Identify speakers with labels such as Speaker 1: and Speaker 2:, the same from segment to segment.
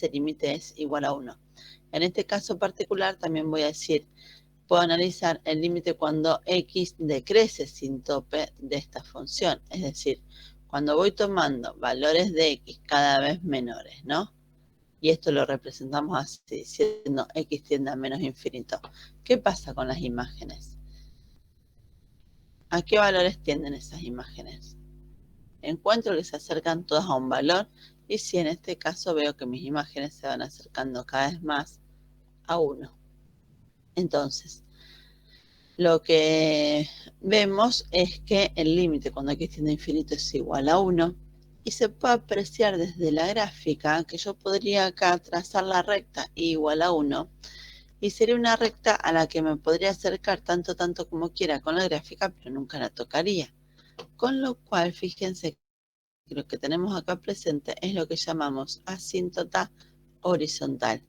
Speaker 1: ese límite es igual a 1. En este caso particular también voy a decir, puedo analizar el límite cuando x decrece sin tope de esta función. Es decir, cuando voy tomando valores de x cada vez menores, ¿no? Y esto lo representamos así, diciendo x tiende a menos infinito. ¿Qué pasa con las imágenes? ¿A qué valores tienden esas imágenes? Encuentro que se acercan todas a un valor, y si en este caso veo que mis imágenes se van acercando cada vez más a 1. Entonces, lo que vemos es que el límite cuando x tiende a infinito es igual a 1, y se puede apreciar desde la gráfica que yo podría acá trazar la recta igual a 1, y sería una recta a la que me podría acercar tanto como quiera con la gráfica, pero nunca la tocaría. Con lo cual, fíjense que lo que tenemos acá presente es lo que llamamos asíntota horizontal.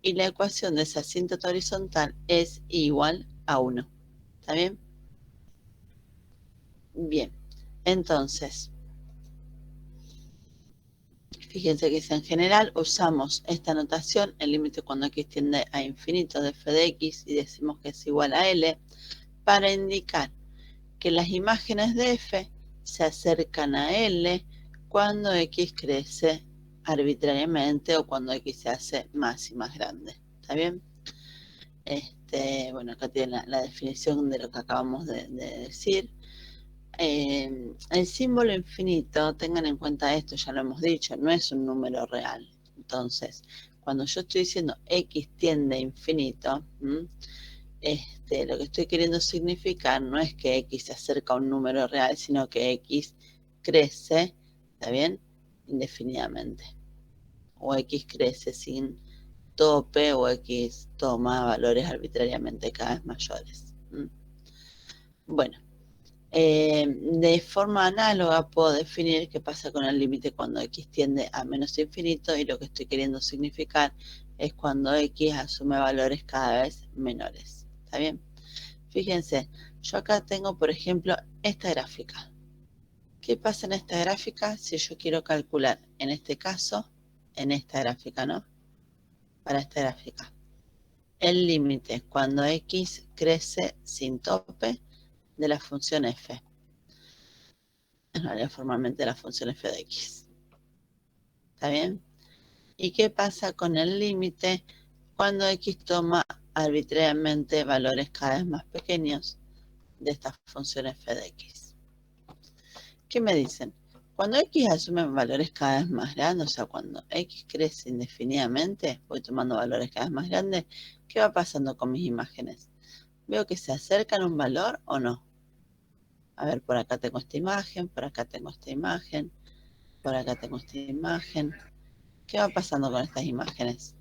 Speaker 1: Y la ecuación de esa asíntota horizontal es igual a 1. ¿Está bien? Bien. Entonces, fíjense que si en general usamos esta notación, el límite cuando x tiende a infinito de f de x, y decimos que es igual a L, para indicar que las imágenes de f se acercan a L cuando x crece arbitrariamente o cuando x se hace más y más grande. ¿Está bien? Bueno, acá tiene la definición de lo que acabamos de decir. El símbolo infinito, tengan en cuenta esto, ya lo hemos dicho, no es un número real. Entonces, cuando yo estoy diciendo x tiende a infinito, lo que estoy queriendo significar no es que x se acerca a un número real, sino que x crece, ¿está bien? Indefinidamente. O x crece sin tope, o x toma valores arbitrariamente cada vez mayores. Bueno, de forma análoga puedo definir qué pasa con el límite cuando x tiende a menos infinito, y lo que estoy queriendo significar es cuando x asume valores cada vez menores. ¿Está bien? Fíjense, yo acá tengo, por ejemplo, esta gráfica. ¿Qué pasa en esta gráfica si yo quiero calcular, en este caso, en esta gráfica, ¿no? Para esta gráfica, el límite cuando x crece sin tope de la función f. En realidad, formalmente la función f de x. ¿Está bien? ¿Y qué pasa con el límite cuando x toma arbitrariamente valores cada vez más pequeños de esta función f de x? ¿Qué me dicen? Cuando x asume valores cada vez más grandes, o sea, cuando x crece indefinidamente, voy tomando valores cada vez más grandes, ¿qué va pasando con mis imágenes? ¿Veo que se acercan a un valor o no? A ver, por acá tengo esta imagen, por acá tengo esta imagen, por acá tengo esta imagen. ¿Qué va pasando con estas imágenes?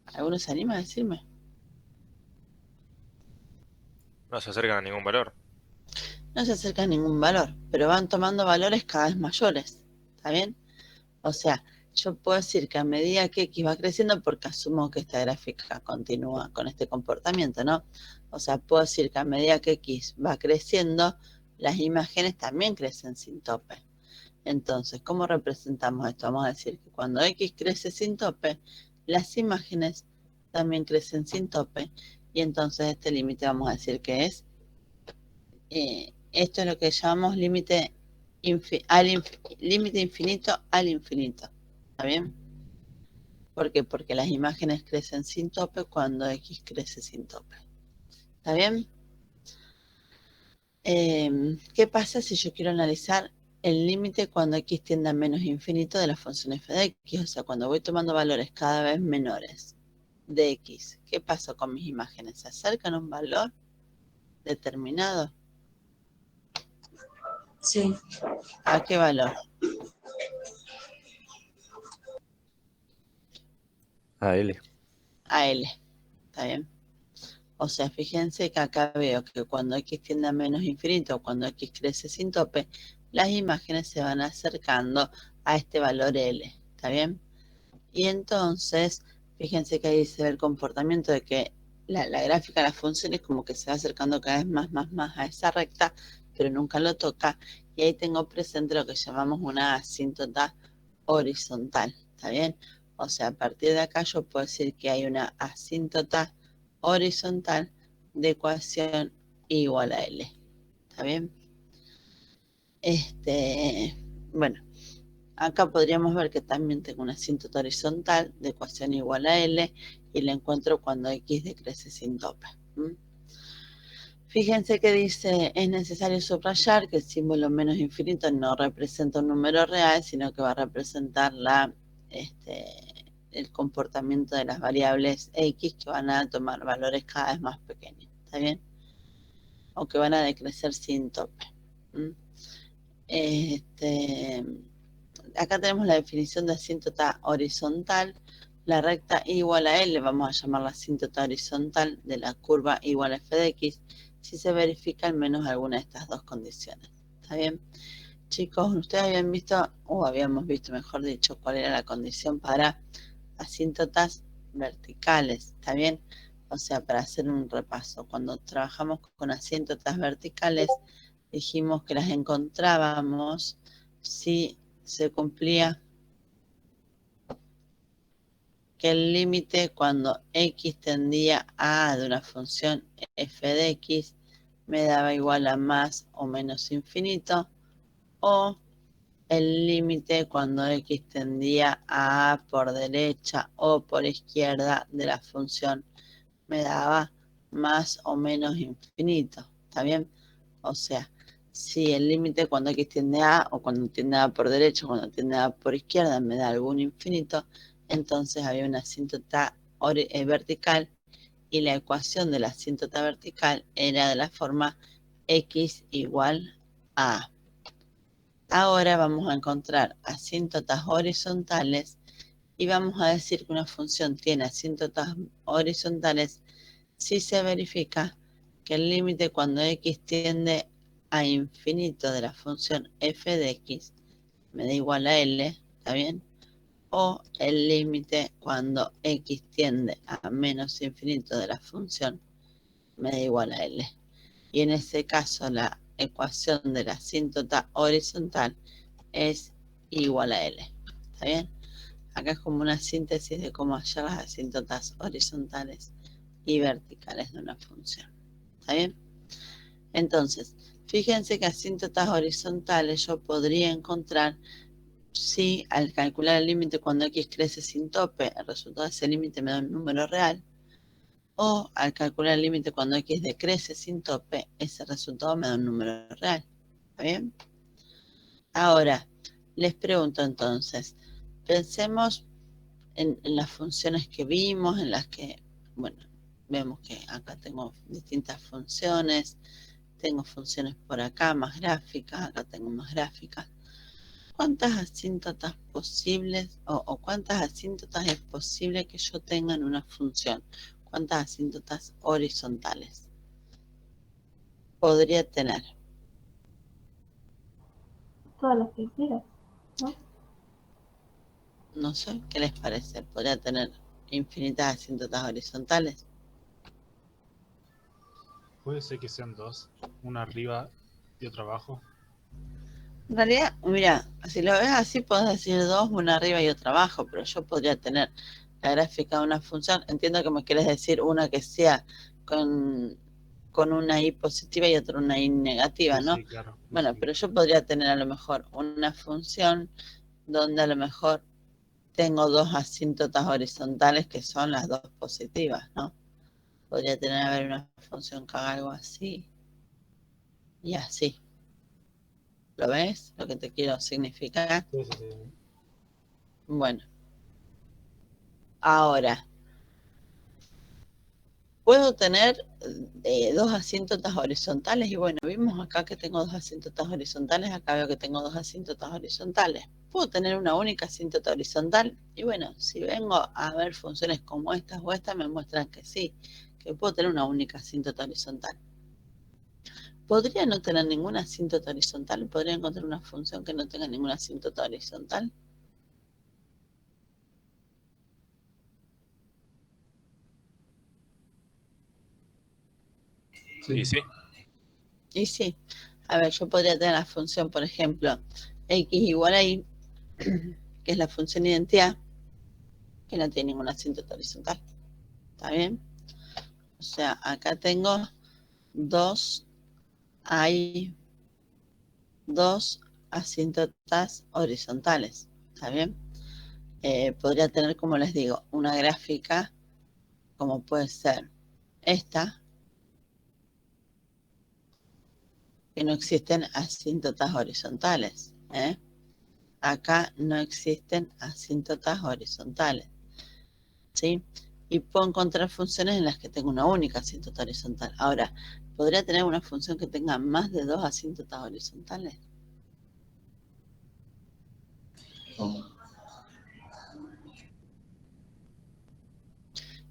Speaker 1: ¿Alguno se anima a decirme?
Speaker 2: No se acercan a ningún valor.
Speaker 1: No se acerca a ningún valor, pero van tomando valores cada vez mayores. ¿Está bien? O sea, yo puedo decir que a medida que x va creciendo, porque asumo que esta gráfica continúa con este comportamiento, ¿no? O sea, puedo decir que a medida que x va creciendo, las imágenes también crecen sin tope. Entonces, ¿cómo representamos esto? Vamos a decir que cuando x crece sin tope, las imágenes también crecen sin tope, y entonces este límite vamos a decir que es, esto es lo que llamamos límite infinito al infinito. ¿Está bien? ¿Por qué? Porque las imágenes crecen sin tope cuando x crece sin tope. ¿Está bien? ¿Qué pasa si yo quiero analizar el límite cuando x tiende a menos infinito de la función f de x? O sea, cuando voy tomando valores cada vez menores de x, ¿qué pasa con mis imágenes? ¿Se acercan a un valor determinado?
Speaker 3: Sí.
Speaker 1: ¿A qué valor?
Speaker 2: A L.
Speaker 1: A L. ¿Está bien? O sea, fíjense que acá veo que cuando x tiende a menos infinito, cuando x crece sin tope, las imágenes se van acercando a este valor L. ¿Está bien? Y entonces, fíjense que ahí se ve el comportamiento de que la gráfica de las funciones como que se va acercando cada vez más a esa recta, pero nunca lo toca, y ahí tengo presente lo que llamamos una asíntota horizontal, ¿está bien? O sea, a partir de acá yo puedo decir que hay una asíntota horizontal de ecuación igual a L, ¿está bien? Bueno, acá podríamos ver que también tengo una asíntota horizontal de ecuación igual a L y la encuentro cuando X decrece sin tope. Fíjense que dice, es necesario subrayar que el símbolo menos infinito no representa un número real, sino que va a representar el comportamiento de las variables X que van a tomar valores cada vez más pequeños, ¿está bien? O que van a decrecer sin tope. Acá tenemos la definición de asíntota horizontal. La recta igual a L, vamos a llamar la asíntota horizontal de la curva igual a f de x, si se verifica al menos alguna de estas dos condiciones. ¿Está bien? Chicos, ustedes habían visto, o habíamos visto, mejor dicho, cuál era la condición para asíntotas verticales. ¿Está bien? O sea, para hacer un repaso, cuando trabajamos con asíntotas verticales, dijimos que las encontrábamos si se cumplía que el límite cuando x tendía a de una función f de x me daba igual a más o menos infinito, o el límite cuando x tendía a por derecha o por izquierda de la función me daba más o menos infinito, ¿está bien? O sea, si el límite cuando x tiende a o cuando tiende a por derecha o cuando tiende a por izquierda me da algún infinito, entonces había una asíntota vertical y la ecuación de la asíntota vertical era de la forma x igual a. Ahora vamos a encontrar asíntotas horizontales y vamos a decir que una función tiene asíntotas horizontales si se verifica que el límite cuando x tiende a infinito de la función f de x me da igual a L, ¿está bien? O el límite cuando x tiende a menos infinito de la función me da igual a L. Y en ese caso la ecuación de la asíntota horizontal es igual a L, ¿está bien? Acá es como una síntesis de cómo hallar las asíntotas horizontales y verticales de una función, ¿está bien? Entonces, fíjense que asíntotas horizontales yo podría encontrar si al calcular el límite cuando x crece sin tope, el resultado de ese límite me da un número real, o al calcular el límite cuando x decrece sin tope, ese resultado me da un número real, ¿está bien? Ahora, les pregunto entonces, pensemos en las funciones que vimos, en las que, bueno, vemos que acá tengo distintas funciones, tengo funciones por acá más gráficas, acá tengo más gráficas. ¿Cuántas asíntotas posibles o cuántas asíntotas es posible que yo tenga en una función? ¿Cuántas asíntotas horizontales podría tener?
Speaker 3: Todas las que quieras, ¿no?
Speaker 1: No sé, ¿qué les parece? ¿Podría tener infinitas asíntotas horizontales?
Speaker 4: Puede ser que sean dos, una arriba y otra abajo.
Speaker 1: En realidad, mira, si lo ves así, podés decir dos, una arriba y otra abajo, pero yo podría tener la gráfica de una función. Entiendo que me quieres decir una que sea con una i positiva y otra una i negativa,
Speaker 4: Sí,
Speaker 1: ¿no?
Speaker 4: sí, claro.
Speaker 1: Bueno, pero yo podría tener a lo mejor una función donde a lo mejor tengo dos asíntotas horizontales que son las dos positivas, ¿no? Podría tener, a ver, una función que haga algo así y así. ¿Lo ves? Lo que te quiero significar.
Speaker 4: Sí, sí, sí.
Speaker 1: Bueno, ahora, puedo tener dos asíntotas horizontales y bueno, vimos acá que tengo dos asíntotas horizontales, acá veo que tengo dos asíntotas horizontales. Puedo tener una única asíntota horizontal y bueno, si vengo a ver funciones como estas o estas me muestran que sí, que puedo tener una única asíntota horizontal. ¿Podría no tener ninguna asíntota horizontal? ¿Podría encontrar una función que no tenga ninguna asíntota horizontal?
Speaker 2: Y sí,
Speaker 1: Y sí, A ver, yo podría tener la función, por ejemplo, x igual a y, que es la función identidad, que no tiene ninguna asíntota horizontal. ¿Está bien? O sea, acá tengo hay dos asíntotas horizontales. ¿Está bien? Podría tener, como les digo, una gráfica como puede ser esta, que no existen asíntotas horizontales. Acá no existen asíntotas horizontales. ¿Sí? Y puedo encontrar funciones en las que tengo una única asíntota horizontal. Ahora, ¿podría tener una función que tenga más de dos asíntotas horizontales?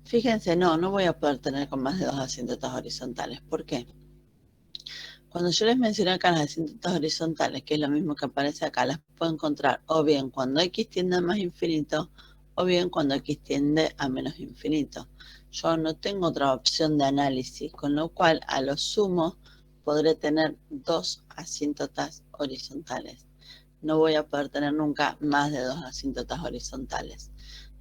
Speaker 1: Fíjense, no voy a poder tener con más de dos asíntotas horizontales. ¿Por qué? Cuando yo les mencioné acá las asíntotas horizontales, que es lo mismo que aparece acá, las puedo encontrar o bien cuando x tiende a más infinito, o bien cuando x tiende a menos infinito. Yo no tengo otra opción de análisis, con lo cual a lo sumo podré tener dos asíntotas horizontales. No voy a poder tener nunca más de dos asíntotas horizontales.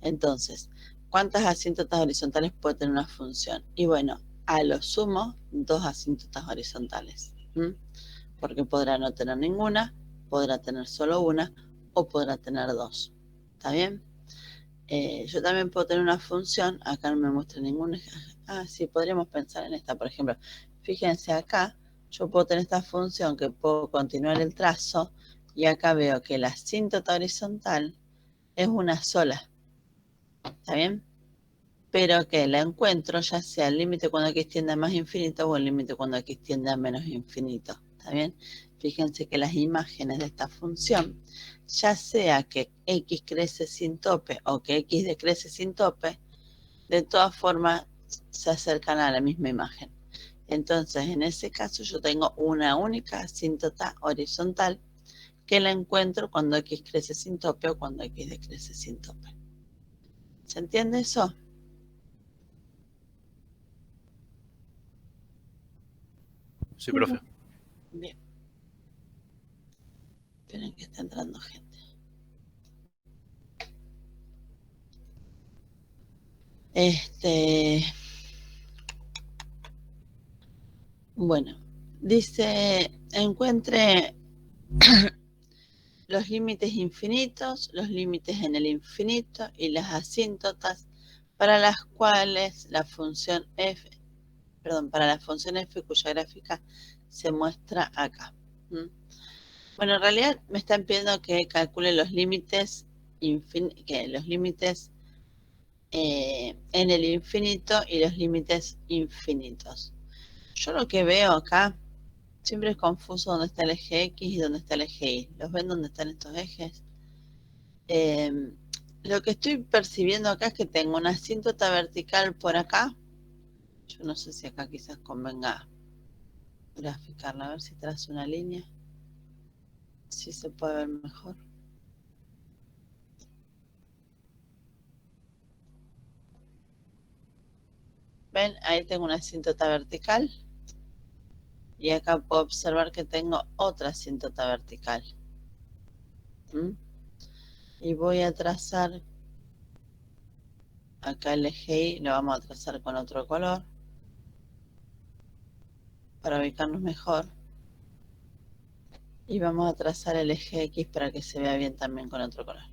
Speaker 1: Entonces, ¿cuántas asíntotas horizontales puede tener una función? Y bueno, a lo sumo, dos asíntotas horizontales. Porque podrá no tener ninguna, podrá tener solo una o podrá tener dos. ¿Está bien? Yo también puedo tener una función, acá no me muestra ninguna. Sí, podríamos pensar en esta, por ejemplo. Fíjense acá, yo puedo tener esta función que puedo continuar el trazo y acá veo que la asíntota horizontal es una sola. ¿Está bien? Pero que la encuentro ya sea el límite cuando x tiende a más infinito o el límite cuando x tiende a menos infinito. ¿Está bien? Fíjense que las imágenes de esta función, ya sea que x crece sin tope o que x decrece sin tope, de todas formas se acercan a la misma imagen. Entonces, en ese caso yo tengo una única asíntota horizontal que la encuentro cuando x crece sin tope o cuando x decrece sin tope. ¿Se entiende eso?
Speaker 2: Sí, profe.
Speaker 1: Bien. Esperen que está entrando gente. Bueno, dice, encuentre los límites infinitos, los límites en el infinito y las asíntotas para las cuales la función f, para la función f cuya gráfica se muestra acá. Bueno, en realidad me están pidiendo que calcule los límites, en el infinito y los límites infinitos. Yo lo que veo acá, siempre es confuso dónde está el eje X y dónde está el eje Y. ¿Los ven dónde están estos ejes? Lo que estoy percibiendo acá es que tengo una asíntota vertical por acá. Yo no sé si acá quizás convenga graficarla, a ver si trazo una línea. Si se puede ver mejor. ¿Ven? Ahí tengo una asíntota vertical. Y acá puedo observar que tengo otra asíntota vertical. Y voy a trazar acá el eje Y, lo vamos a trazar con otro color para ubicarnos mejor. Y vamos a trazar el eje X para que se vea bien también con otro color.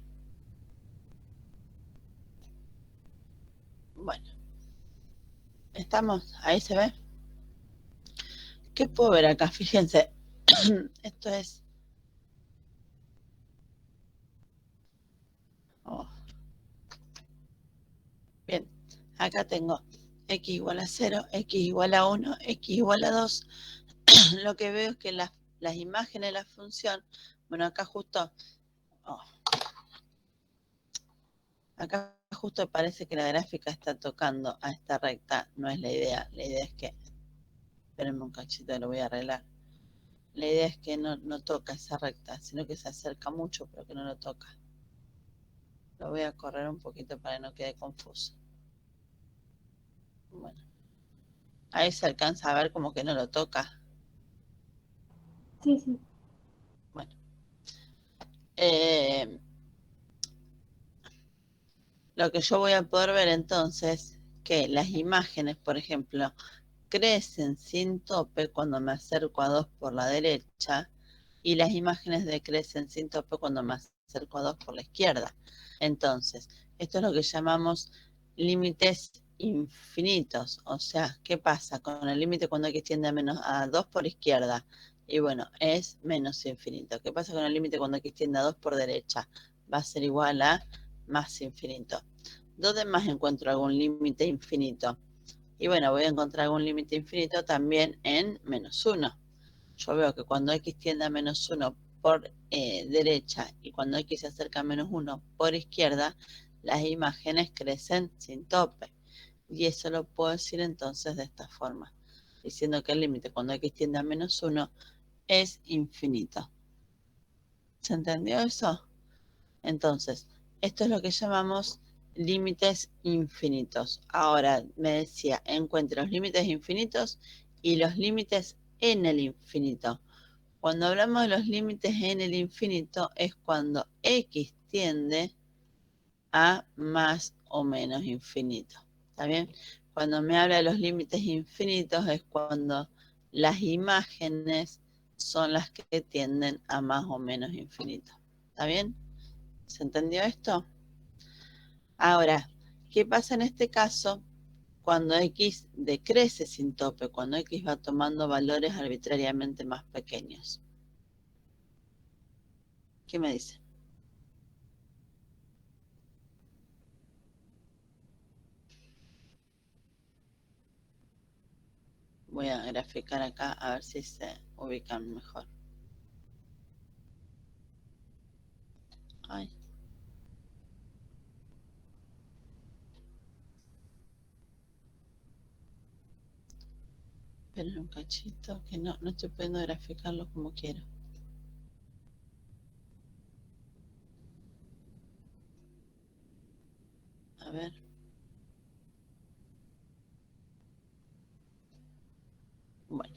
Speaker 1: Bueno, ¿estamos? ¿Ahí se ve? ¿Qué puedo ver acá? Fíjense, esto es... Bien, acá tengo x igual a 0, x igual a 1, x igual a 2. Lo que veo es que las imágenes de la función, bueno, acá justo parece que la gráfica está tocando a esta recta. No es la idea es que, espérenme un cachito, lo voy a arreglar. La idea es que no toca esa recta, sino que se acerca mucho, pero que no lo toca. Lo voy a correr un poquito para que no quede confuso. Bueno, ahí se alcanza a ver como que no lo toca.
Speaker 3: Sí, sí.
Speaker 1: Bueno. Lo que yo voy a poder ver entonces, que las imágenes, por ejemplo, crecen sin tope cuando me acerco a 2 por la derecha y las imágenes decrecen sin tope cuando me acerco a 2 por la izquierda. Entonces, esto es lo que llamamos límites infinitos. O sea, ¿qué pasa con el límite cuando x tiende a 2 por izquierda? Y bueno, es menos infinito. ¿Qué pasa con el límite cuando x tiende a 2 por derecha? Va a ser igual a más infinito. ¿Dónde más encuentro algún límite infinito? Y bueno, voy a encontrar algún límite infinito también en menos 1. Yo veo que cuando x tiende a menos 1 por derecha y cuando x se acerca a menos 1 por izquierda, las imágenes crecen sin tope. Y eso lo puedo decir entonces de esta forma, diciendo que el límite cuando x tiende a menos 1 es infinito. ¿Se entendió eso? Entonces, esto es lo que llamamos límites infinitos. Ahora me decía, encuentre los límites infinitos y los límites en el infinito. Cuando hablamos de los límites en el infinito es cuando x tiende a más o menos infinito. ¿Está bien? Cuando me habla de los límites infinitos es cuando las imágenes son las que tienden a más o menos infinito. ¿Está bien? ¿Se entendió esto? Ahora, ¿qué pasa en este caso cuando x decrece sin tope? Cuando x va tomando valores arbitrariamente más pequeños. ¿Qué me dice? Voy a graficar acá a ver si se ubican mejor. Ay. Esperen un cachito que no estoy pudiendo graficarlo como quiero. A ver. Bueno.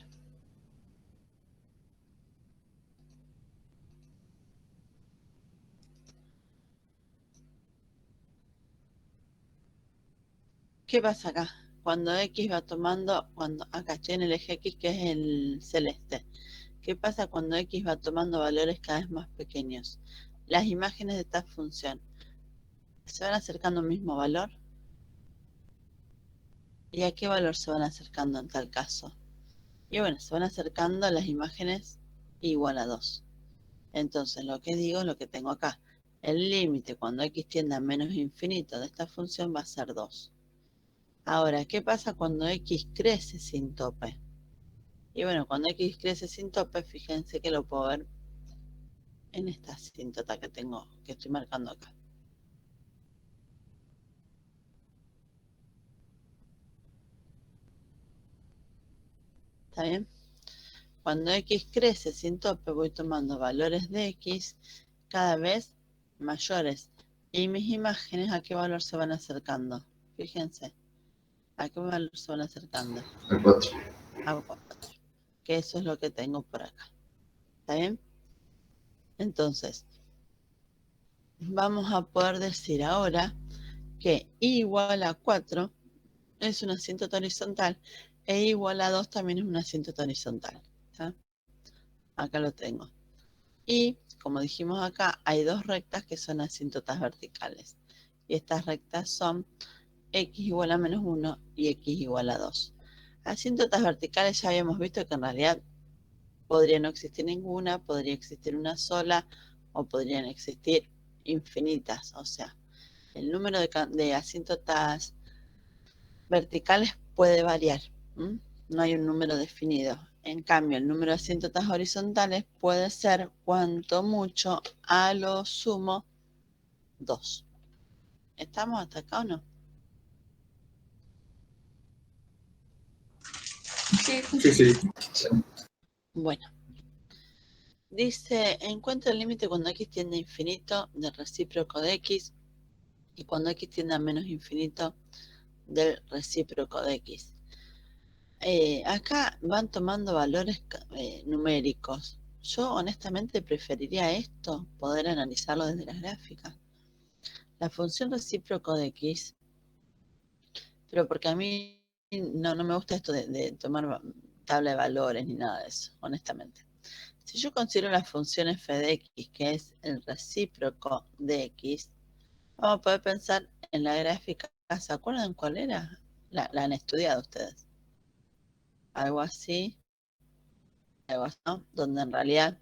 Speaker 1: ¿Qué pasa acá? Cuando x va tomando, acá estoy en el eje x que es el celeste. ¿Qué pasa cuando x va tomando valores cada vez más pequeños? Las imágenes de esta función se van acercando a un mismo valor. ¿Y a qué valor se van acercando en tal caso? Y bueno, se van acercando a las imágenes igual a 2. Entonces lo que digo es lo que tengo acá. El límite cuando x tiende a menos infinito de esta función va a ser 2. Ahora, ¿qué pasa cuando x crece sin tope? Y bueno, cuando x crece sin tope, fíjense que lo puedo ver en esta asíntota que tengo, que estoy marcando acá. ¿Está bien? Cuando x crece sin tope, voy tomando valores de x cada vez mayores. Y mis imágenes, ¿a qué valor se van acercando? Fíjense, ¿a qué valor se van acercando?
Speaker 5: A 4.
Speaker 1: A 4. Que eso es lo que tengo por acá. ¿Está bien? Entonces, vamos a poder decir ahora que i igual a 4 es una asíntota horizontal e i igual a 2 también es una asíntota horizontal. ¿Está? Acá lo tengo. Y, como dijimos acá, hay dos rectas que son asíntotas verticales. Y estas rectas son x igual a menos 1 y x igual a 2. Asíntotas verticales ya habíamos visto que en realidad podría no existir ninguna, podría existir una sola o podrían existir infinitas. O sea, el número de asíntotas verticales puede variar. No hay un número definido. En cambio, el número de asíntotas horizontales puede ser cuanto mucho a lo sumo 2. ¿Estamos hasta acá o no?
Speaker 5: Sí, sí.
Speaker 1: Bueno. Dice, encuentra el límite cuando x tiende a infinito del recíproco de x y cuando x tiende a menos infinito del recíproco de x. Acá van tomando valores numéricos. Yo honestamente preferiría esto, poder analizarlo desde las gráficas. La función recíproco de X, pero porque a mí no me gusta esto de tomar tabla de valores ni nada de eso, honestamente. Si yo considero la función f de x, que es el recíproco de x, vamos a poder pensar en la gráfica. ¿Se acuerdan cuál era? La han estudiado ustedes. Algo así, ¿no? Donde en realidad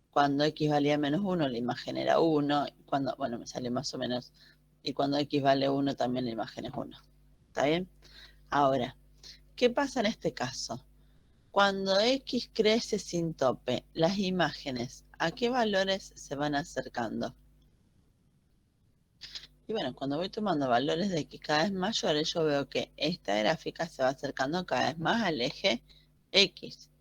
Speaker 1: cuando x valía menos 1, la imagen era 1. Cuando, bueno, me sale más o menos. Y cuando x vale 1, también la imagen es 1. ¿Está bien? Ahora, ¿qué pasa en este caso? Cuando x crece sin tope, las imágenes, ¿a qué valores se van acercando? Y bueno, cuando voy tomando valores de x cada vez mayores, yo veo que esta gráfica se va acercando cada vez más al eje x.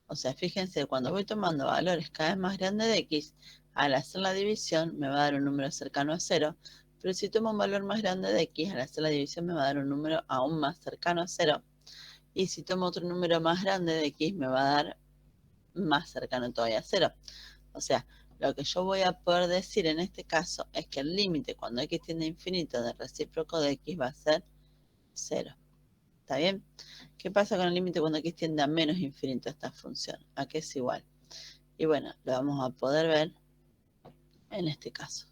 Speaker 1: O sea, fíjense, cuando voy tomando valores cada vez más grandes de x, al hacer la división me va a dar un número cercano a 0. Pero si tomo un valor más grande de x, al hacer la división me va a dar un número aún más cercano a 0. Y si tomo otro número más grande de x, me va a dar más cercano todavía a 0. O sea, lo que yo voy a poder decir en este caso es que el límite cuando x tiende a infinito del recíproco de x va a ser 0. ¿Está bien? ¿Qué pasa con el límite cuando x tiende a menos infinito esta función? ¿A qué es igual? Y bueno, lo vamos a poder ver en este caso.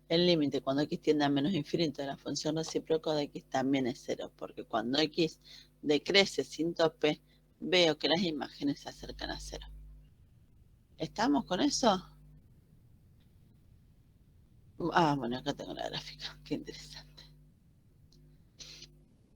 Speaker 1: El límite cuando x tiende a menos infinito de la función recíproco de x también es 0, porque cuando x decrece sin tope, veo que las imágenes se acercan a 0. ¿Estamos con eso? Ah, bueno, acá tengo la gráfica. Qué interesante.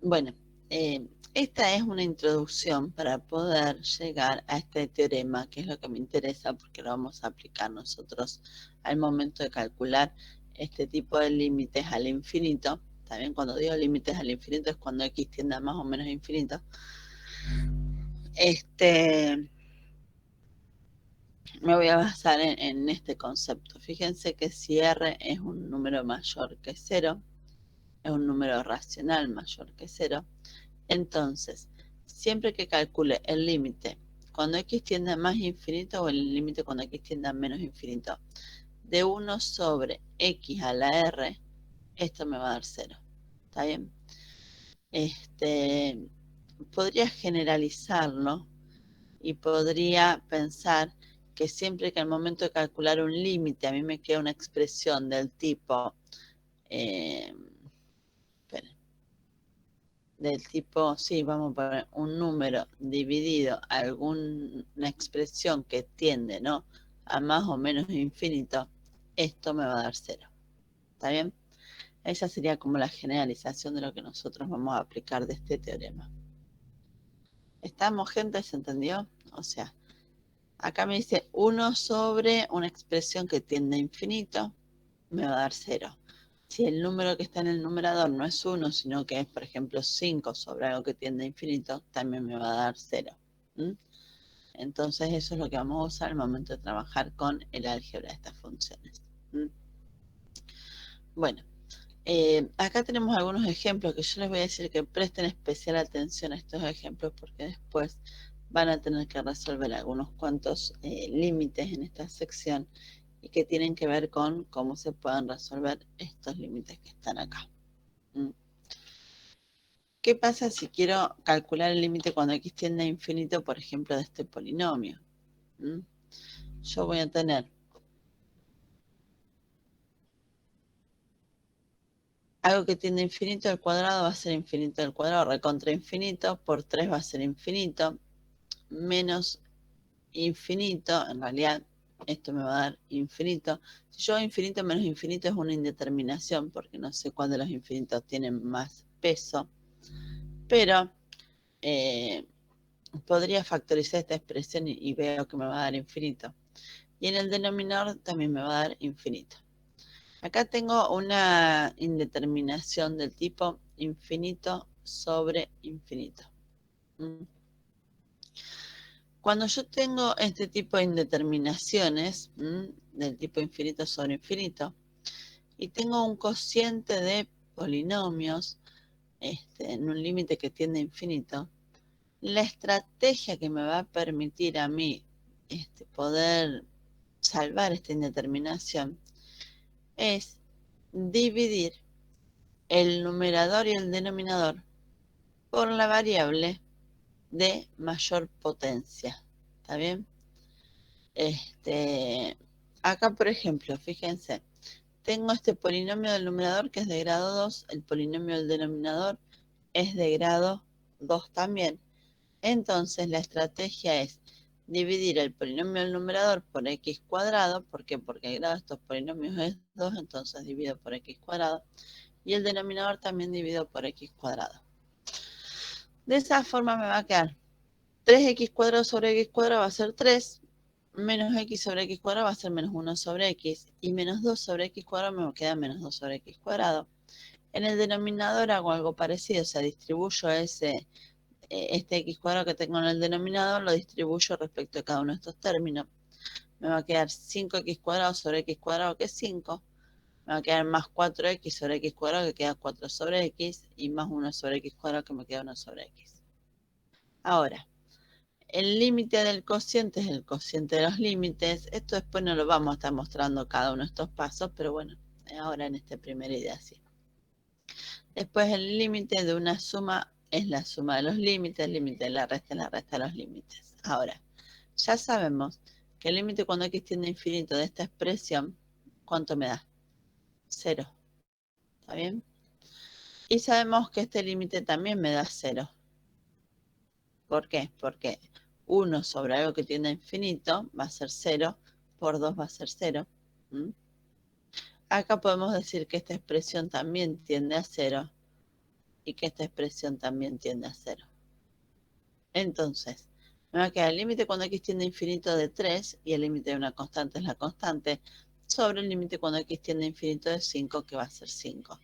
Speaker 1: Bueno, esta es una introducción para poder llegar a este teorema, que es lo que me interesa, porque lo vamos a aplicar nosotros al momento de calcular este tipo de límites al infinito. También cuando digo límites al infinito es cuando x tiende a más o menos infinito. Me voy a basar en este concepto. Fíjense que si r es un número mayor que 0, es un número racional mayor que 0, entonces, siempre que calcule el límite cuando x tiende a más infinito o el límite cuando x tiende a menos infinito de 1 sobre x a la r, esto me va a dar 0. ¿Está bien? Podría generalizarlo y podría pensar que siempre que al momento de calcular un límite a mí me queda una expresión del tipo sí, vamos a poner un número dividido alguna expresión que tiende, ¿no?, a más o menos infinito, esto me va a dar 0. ¿Está bien? Esa sería como la generalización de lo que nosotros vamos a aplicar de este teorema. ¿Estamos, gente? ¿Se entendió? O sea, acá me dice 1 sobre una expresión que tiende a infinito, me va a dar 0. Si el número que está en el numerador no es 1, sino que es, por ejemplo, 5 sobre algo que tiende a infinito, también me va a dar 0. Entonces eso es lo que vamos a usar al momento de trabajar con el álgebra de estas funciones. Bueno, acá tenemos algunos ejemplos que yo les voy a decir que presten especial atención a estos ejemplos porque después van a tener que resolver algunos cuantos límites en esta sección y que tienen que ver con cómo se pueden resolver estos límites que están acá. ¿Qué pasa si quiero calcular el límite cuando x tiende a infinito, por ejemplo, de este polinomio? Yo voy a tener algo que tiende a infinito, al cuadrado va a ser infinito al cuadrado, recontra infinito, por 3 va a ser infinito, menos infinito, en realidad esto me va a dar infinito. Si yo hago infinito menos infinito es una indeterminación, porque no sé cuál de los infinitos tienen más peso, pero podría factorizar esta expresión y veo que me va a dar infinito. Y en el denominador también me va a dar infinito. Acá tengo una indeterminación del tipo infinito sobre infinito. Cuando yo tengo este tipo de indeterminaciones, del tipo infinito sobre infinito, y tengo un cociente de polinomios en un límite que tiende a infinito, la estrategia que me va a permitir a mí poder salvar esta indeterminación es dividir el numerador y el denominador por la variable de mayor potencia. ¿Está bien? Acá, por ejemplo, fíjense, tengo este polinomio del numerador que es de grado 2, el polinomio del denominador es de grado 2 también. Entonces, la estrategia es dividir el polinomio del numerador por x cuadrado. ¿Por qué? Porque el grado de estos polinomios es 2, entonces divido por x cuadrado. Y el denominador también divido por x cuadrado. De esa forma me va a quedar 3x cuadrado sobre x cuadrado va a ser 3, menos x sobre x cuadrado va a ser menos 1 sobre x, y menos 2 sobre x cuadrado me queda menos 2 sobre x cuadrado. En el denominador hago algo parecido, o sea, distribuyo este x cuadrado que tengo en el denominador, lo distribuyo respecto de cada uno de estos términos. Me va a quedar 5x cuadrado sobre x cuadrado, que es 5. Me va a quedar más 4x sobre x cuadrado, que queda 4 sobre x, y más 1 sobre x cuadrado, que me queda 1 sobre x. Ahora, el límite del cociente es el cociente de los límites. Esto después no lo vamos a estar mostrando cada uno de estos pasos, pero bueno, ahora en esta primera idea sí. Después el límite de una suma es la suma de los límites, el límite de la resta de los límites. Ahora, ya sabemos que el límite cuando x tiende a infinito de esta expresión, ¿cuánto me da? 0. ¿Está bien? Y sabemos que este límite también me da 0. ¿Por qué? Porque 1 sobre algo que tiende a infinito va a ser 0, por 2 va a ser 0. Acá podemos decir que esta expresión también tiende a 0 y que esta expresión también tiende a 0. Entonces, me va a quedar el límite cuando x tiende a infinito de 3, y el límite de una constante es la constante, sobre el límite cuando x tiende a infinito de 5, que va a ser 5.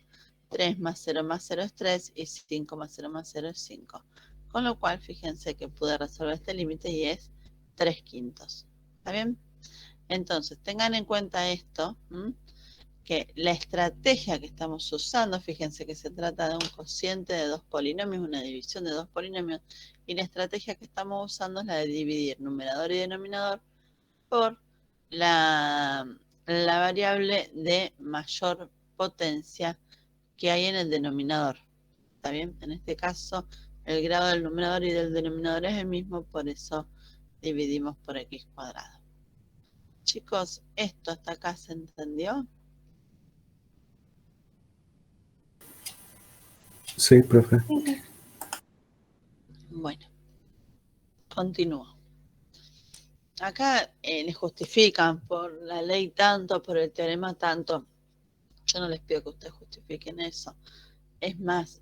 Speaker 1: 3 más 0 es 3, y 5 más 0 es 5. Con lo cual, fíjense que pude resolver este límite y es 3/5. ¿Está bien? Entonces, tengan en cuenta esto, que la estrategia que estamos usando, fíjense que se trata de un cociente de dos polinomios, una división de dos polinomios, y la estrategia que estamos usando es la de dividir numerador y denominador por la variable de mayor potencia que hay en el denominador. ¿Está bien? En este caso, el grado del numerador y del denominador es el mismo, por eso dividimos por x cuadrado. Chicos, ¿esto hasta acá se entendió?
Speaker 5: Sí, profe.
Speaker 1: Bueno, continúo. Acá les justifican por la ley tanto, por el teorema tanto. Yo no les pido que ustedes justifiquen eso. Es más,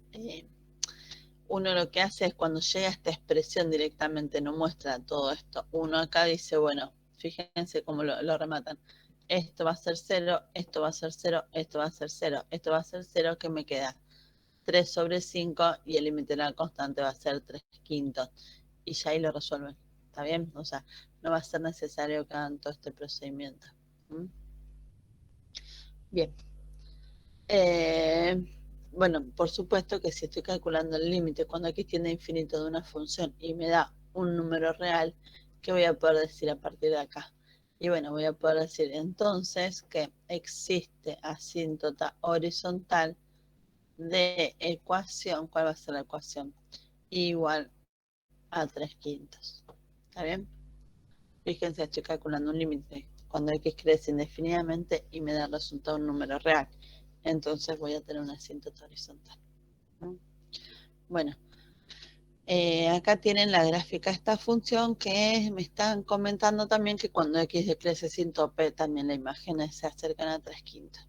Speaker 1: uno lo que hace es cuando llega a esta expresión directamente, no muestra todo esto. Uno acá dice, bueno, fíjense cómo lo rematan. Esto va a ser 0, esto va a ser 0, esto va a ser 0, esto va a ser 0, ¿qué me queda? 3 sobre 5 y el límite de la constante va a ser 3/5. Y ya ahí lo resuelven. ¿Está bien? O sea, no va a ser necesario que hagan todo este procedimiento. Bien. Bueno, por supuesto que si estoy calculando el límite cuando x tiende a infinito de una función y me da un número real, ¿qué voy a poder decir a partir de acá? Y bueno, voy a poder decir entonces que existe asíntota horizontal de ecuación. ¿Cuál va a ser la ecuación? Igual a 3/5. ¿Está bien? Fíjense, estoy calculando un límite cuando x crece indefinidamente y me da el resultado un número real. Entonces voy a tener una asíntota horizontal. Bueno, acá tienen la gráfica de esta función que me están comentando también que cuando x decrece sin tope también las imágenes se acercan a 3/5.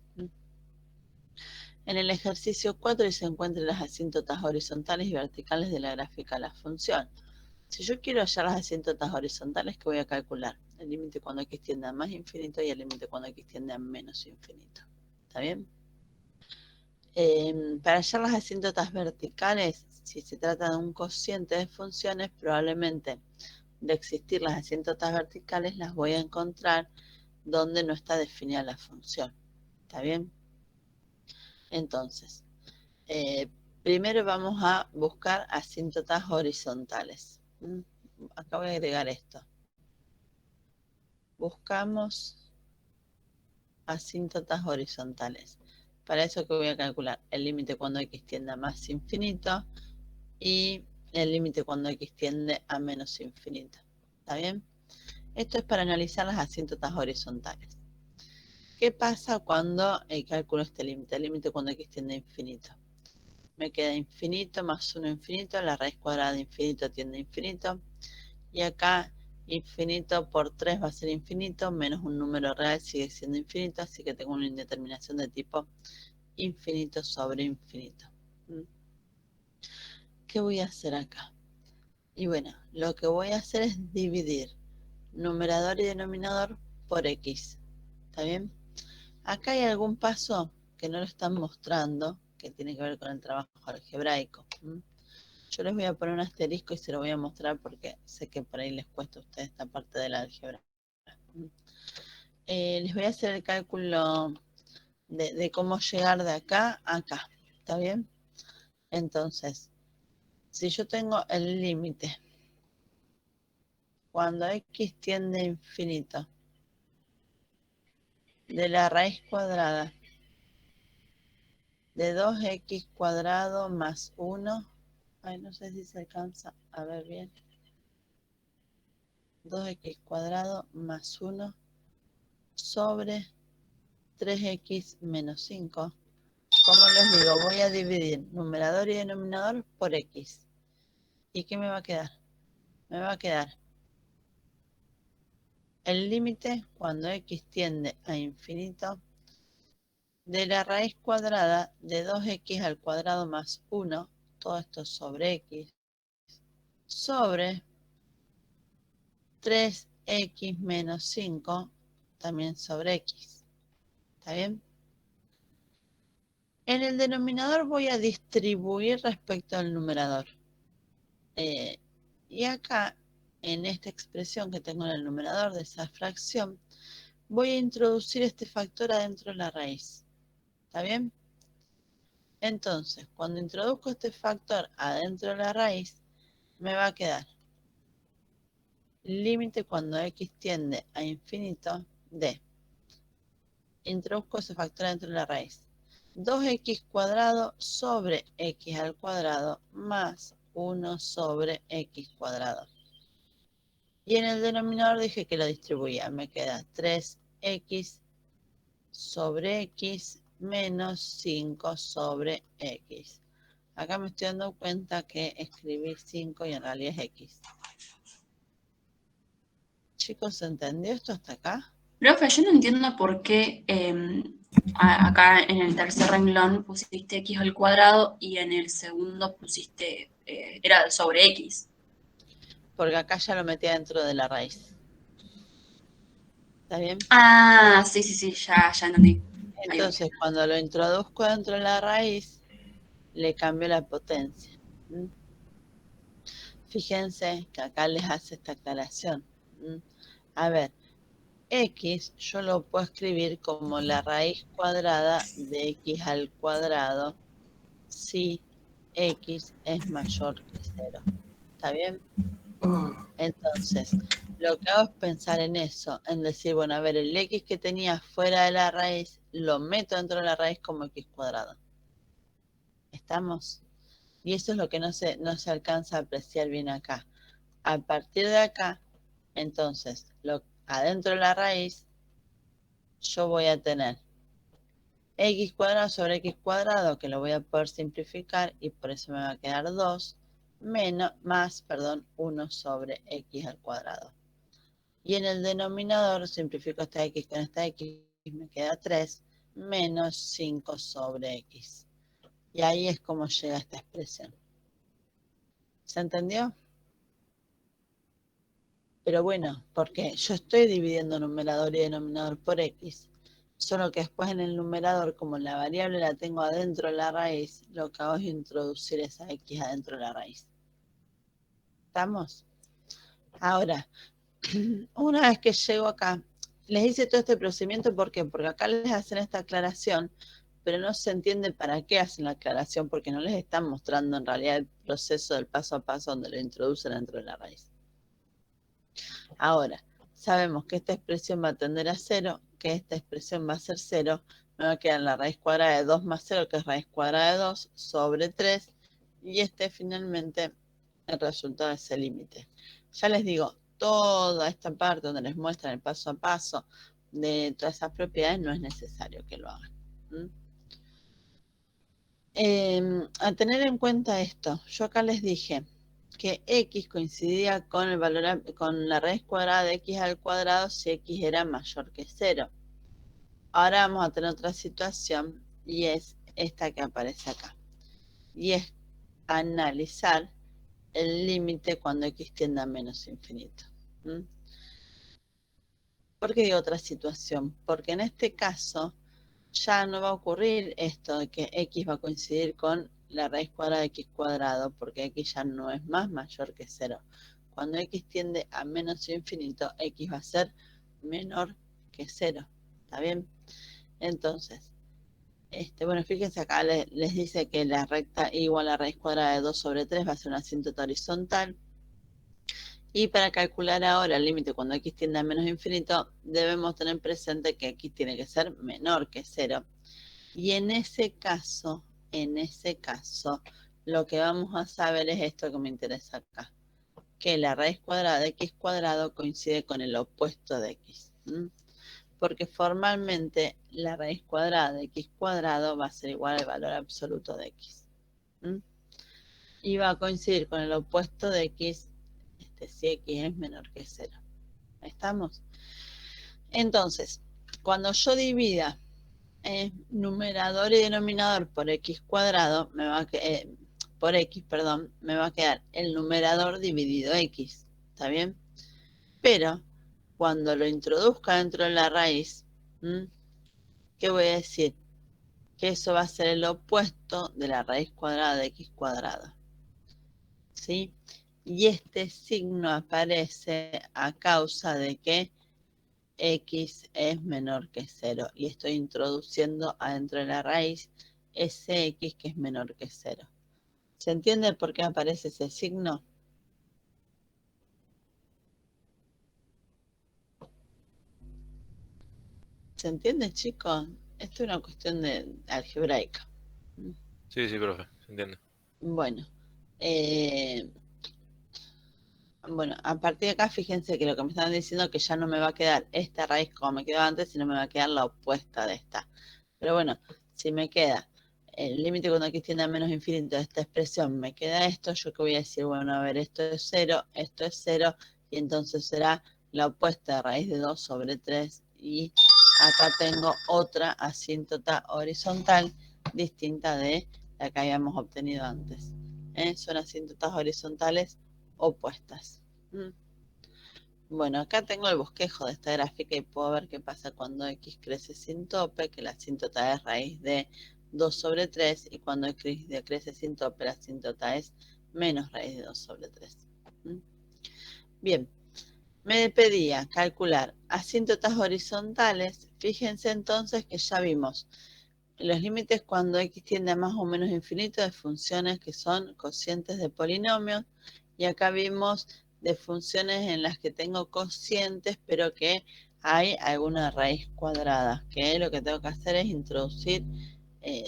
Speaker 1: En el ejercicio 4 se encuentran las asíntotas horizontales y verticales de la gráfica de la función. Si yo quiero hallar las asíntotas horizontales, ¿qué voy a calcular? El límite cuando x tiende a más infinito y el límite cuando x tiende a menos infinito. ¿Está bien? Para hallar las asíntotas verticales, si se trata de un cociente de funciones, probablemente de existir las asíntotas verticales las voy a encontrar donde no está definida la función. ¿Está bien? Entonces, primero vamos a buscar asíntotas horizontales. Acá voy a agregar esto. buscamos asíntotas horizontales. Para eso que voy a calcular el límite cuando x tiende a más infinito y el límite cuando x tiende a menos infinito. ¿Está bien? Esto es para analizar las asíntotas horizontales. ¿Qué pasa cuando calculo este límite? El límite cuando x tiende a infinito. Me queda infinito más 1 infinito, la raíz cuadrada de infinito tiende a infinito. Y acá infinito por 3 va a ser infinito, menos un número real sigue siendo infinito, así que tengo una indeterminación de tipo infinito sobre infinito. ¿Qué voy a hacer acá? Y bueno, lo que voy a hacer es dividir numerador y denominador por x. ¿Está bien? Acá hay algún paso que no lo están mostrando, que tiene que ver con el trabajo algebraico. Yo les voy a poner un asterisco y se lo voy a mostrar porque sé que por ahí les cuesta a ustedes esta parte del álgebra. Les voy a hacer el cálculo de cómo llegar de acá a acá. ¿Está bien? Entonces, si yo tengo el límite cuando x tiende a infinito de la raíz cuadrada de 2x cuadrado más 1, ay, no sé si se alcanza a ver bien, 2x cuadrado más 1 sobre 3x menos 5. Como les digo, voy a dividir numerador y denominador por x. ¿Y qué me va a quedar? Me va a quedar el límite cuando x tiende a infinito de la raíz cuadrada de 2x al cuadrado más 1, todo esto sobre x, sobre 3x menos 5, también sobre x. ¿Está bien? En el denominador voy a distribuir respecto al numerador. Y acá, en esta expresión que tengo en el numerador de esa fracción, voy a introducir este factor adentro de la raíz. ¿Está bien? Entonces, cuando introduzco este factor adentro de la raíz, me va a quedar límite cuando x tiende a infinito de, introduzco ese factor adentro de la raíz, 2x cuadrado sobre x al cuadrado más 1 sobre x cuadrado. Y en el denominador dije que lo distribuía. Me queda 3x sobre x menos 5 sobre x. Acá me estoy dando cuenta que escribí 5 y en realidad es x. Chicos, ¿se entendió esto hasta acá?
Speaker 5: Profe, yo no entiendo por qué acá en el tercer renglón pusiste x al cuadrado y en el segundo pusiste, era sobre x.
Speaker 1: Porque acá ya lo metí dentro de la raíz. ¿Está bien?
Speaker 5: Ah, sí, ya entendí.
Speaker 1: Entonces, cuando lo introduzco dentro de la raíz, le cambio la potencia. Fíjense que acá les hace esta aclaración. A ver, x yo lo puedo escribir como la raíz cuadrada de x al cuadrado si x es mayor que 0. ¿Está bien? Entonces, lo que hago es pensar en eso, en decir, bueno, a ver, el x que tenía fuera de la raíz, lo meto dentro de la raíz como x cuadrado. ¿Estamos? Y eso es lo que no se alcanza a apreciar bien acá. A partir de acá, entonces, adentro de la raíz, yo voy a tener x cuadrado sobre x cuadrado, que lo voy a poder simplificar, y por eso me va a quedar 2, más 1 sobre x al cuadrado. Y en el denominador, simplifico esta x con esta x, me queda 3, menos 5 sobre x. Y ahí es como llega esta expresión. ¿Se entendió? Pero bueno, porque yo estoy dividiendo numerador y denominador por x, solo que después en el numerador, como la variable la tengo adentro de la raíz, lo que hago es introducir esa x adentro de la raíz. ¿Estamos? Ahora, una vez que llego acá, les hice todo este procedimiento, ¿por qué? Porque acá les hacen esta aclaración, pero no se entiende para qué hacen la aclaración, porque no les están mostrando en realidad el proceso del paso a paso donde lo introducen dentro de la raíz. Ahora, sabemos que esta expresión va a tender a 0, que esta expresión va a ser 0, me va a quedar la raíz cuadrada de 2 más 0, que es raíz cuadrada de 2, sobre 3, y finalmente el resultado de ese límite. Ya les digo, toda esta parte donde les muestran el paso a paso de todas esas propiedades no es necesario que lo hagan. A tener en cuenta esto, yo acá les dije que x coincidía con el valor, con la raíz cuadrada de x al cuadrado si x era mayor que 0. Ahora vamos a tener otra situación y es esta que aparece acá. Y es analizar el límite cuando x tiende a menos infinito. ¿Por qué digo otra situación? Porque en este caso ya no va a ocurrir esto de que x va a coincidir con la raíz cuadrada de x cuadrado, porque x ya no es más mayor que 0. Cuando x tiende a menos infinito, x va a ser menor que 0. ¿Está bien? Entonces, bueno, fíjense acá les dice que la recta y igual a la raíz cuadrada de 2 sobre 3 va a ser una asíntota horizontal. Y para calcular ahora el límite cuando x tiende a menos infinito, debemos tener presente que x tiene que ser menor que 0. Y en ese caso, lo que vamos a saber es esto que me interesa acá. Que la raíz cuadrada de x cuadrado coincide con el opuesto de x. Porque formalmente la raíz cuadrada de x cuadrado va a ser igual al valor absoluto de x. Y va a coincidir con el opuesto de x si x es menor que 0. ¿Ahí estamos? Entonces, cuando yo divida numerador y denominador por x cuadrado, por x, perdón, me va a quedar el numerador dividido x. ¿Está bien? Pero cuando lo introduzca dentro de la raíz, ¿qué voy a decir? Que eso va a ser el opuesto de la raíz cuadrada de x cuadrado. ¿Sí? Y este signo aparece a causa de que x es menor que 0. Y estoy introduciendo adentro de la raíz ese x que es menor que 0. ¿Se entiende por qué aparece ese signo? ¿Se entiende, chicos? Esto es una cuestión de algebraica.
Speaker 2: Sí, sí, profe, se entiende.
Speaker 1: Bueno, a partir de acá, fíjense que lo que me estaban diciendo es que ya no me va a quedar esta raíz como me quedaba antes, sino me va a quedar la opuesta de esta. Pero bueno, si me queda el límite cuando x tiende a menos infinito de esta expresión, me queda esto, yo que voy a decir, bueno, a ver, esto es 0, y entonces será la opuesta de raíz de 2 sobre 3, y acá tengo otra asíntota horizontal distinta de la que habíamos obtenido antes. Son asíntotas horizontales opuestas. Bueno, acá tengo el bosquejo de esta gráfica y puedo ver qué pasa cuando x crece sin tope, que la asíntota es raíz de 2 sobre 3, y cuando x decrece sin tope, la asíntota es menos raíz de 2 sobre 3. Bien, me pedía calcular asíntotas horizontales. Fíjense entonces que ya vimos los límites cuando x tiende a más o menos infinito de funciones que son cocientes de polinomios, y acá vimos de funciones en las que tengo cocientes pero que hay alguna raíz cuadrada, que lo que tengo que hacer es introducir,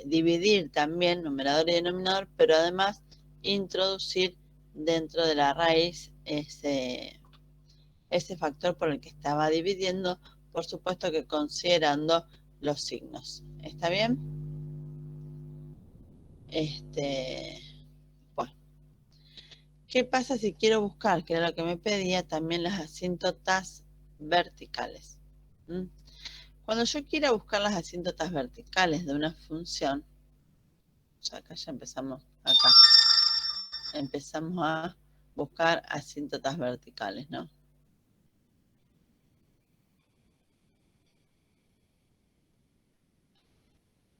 Speaker 1: dividir también numerador y denominador, pero además introducir dentro de la raíz ese factor por el que estaba dividiendo, por supuesto que considerando los signos. ¿Está bien? Bueno. ¿Qué pasa si quiero buscar, que era lo que me pedía, también las asíntotas verticales? Cuando yo quiera buscar las asíntotas verticales de una función, acá ya empezamos a buscar asíntotas verticales, ¿no?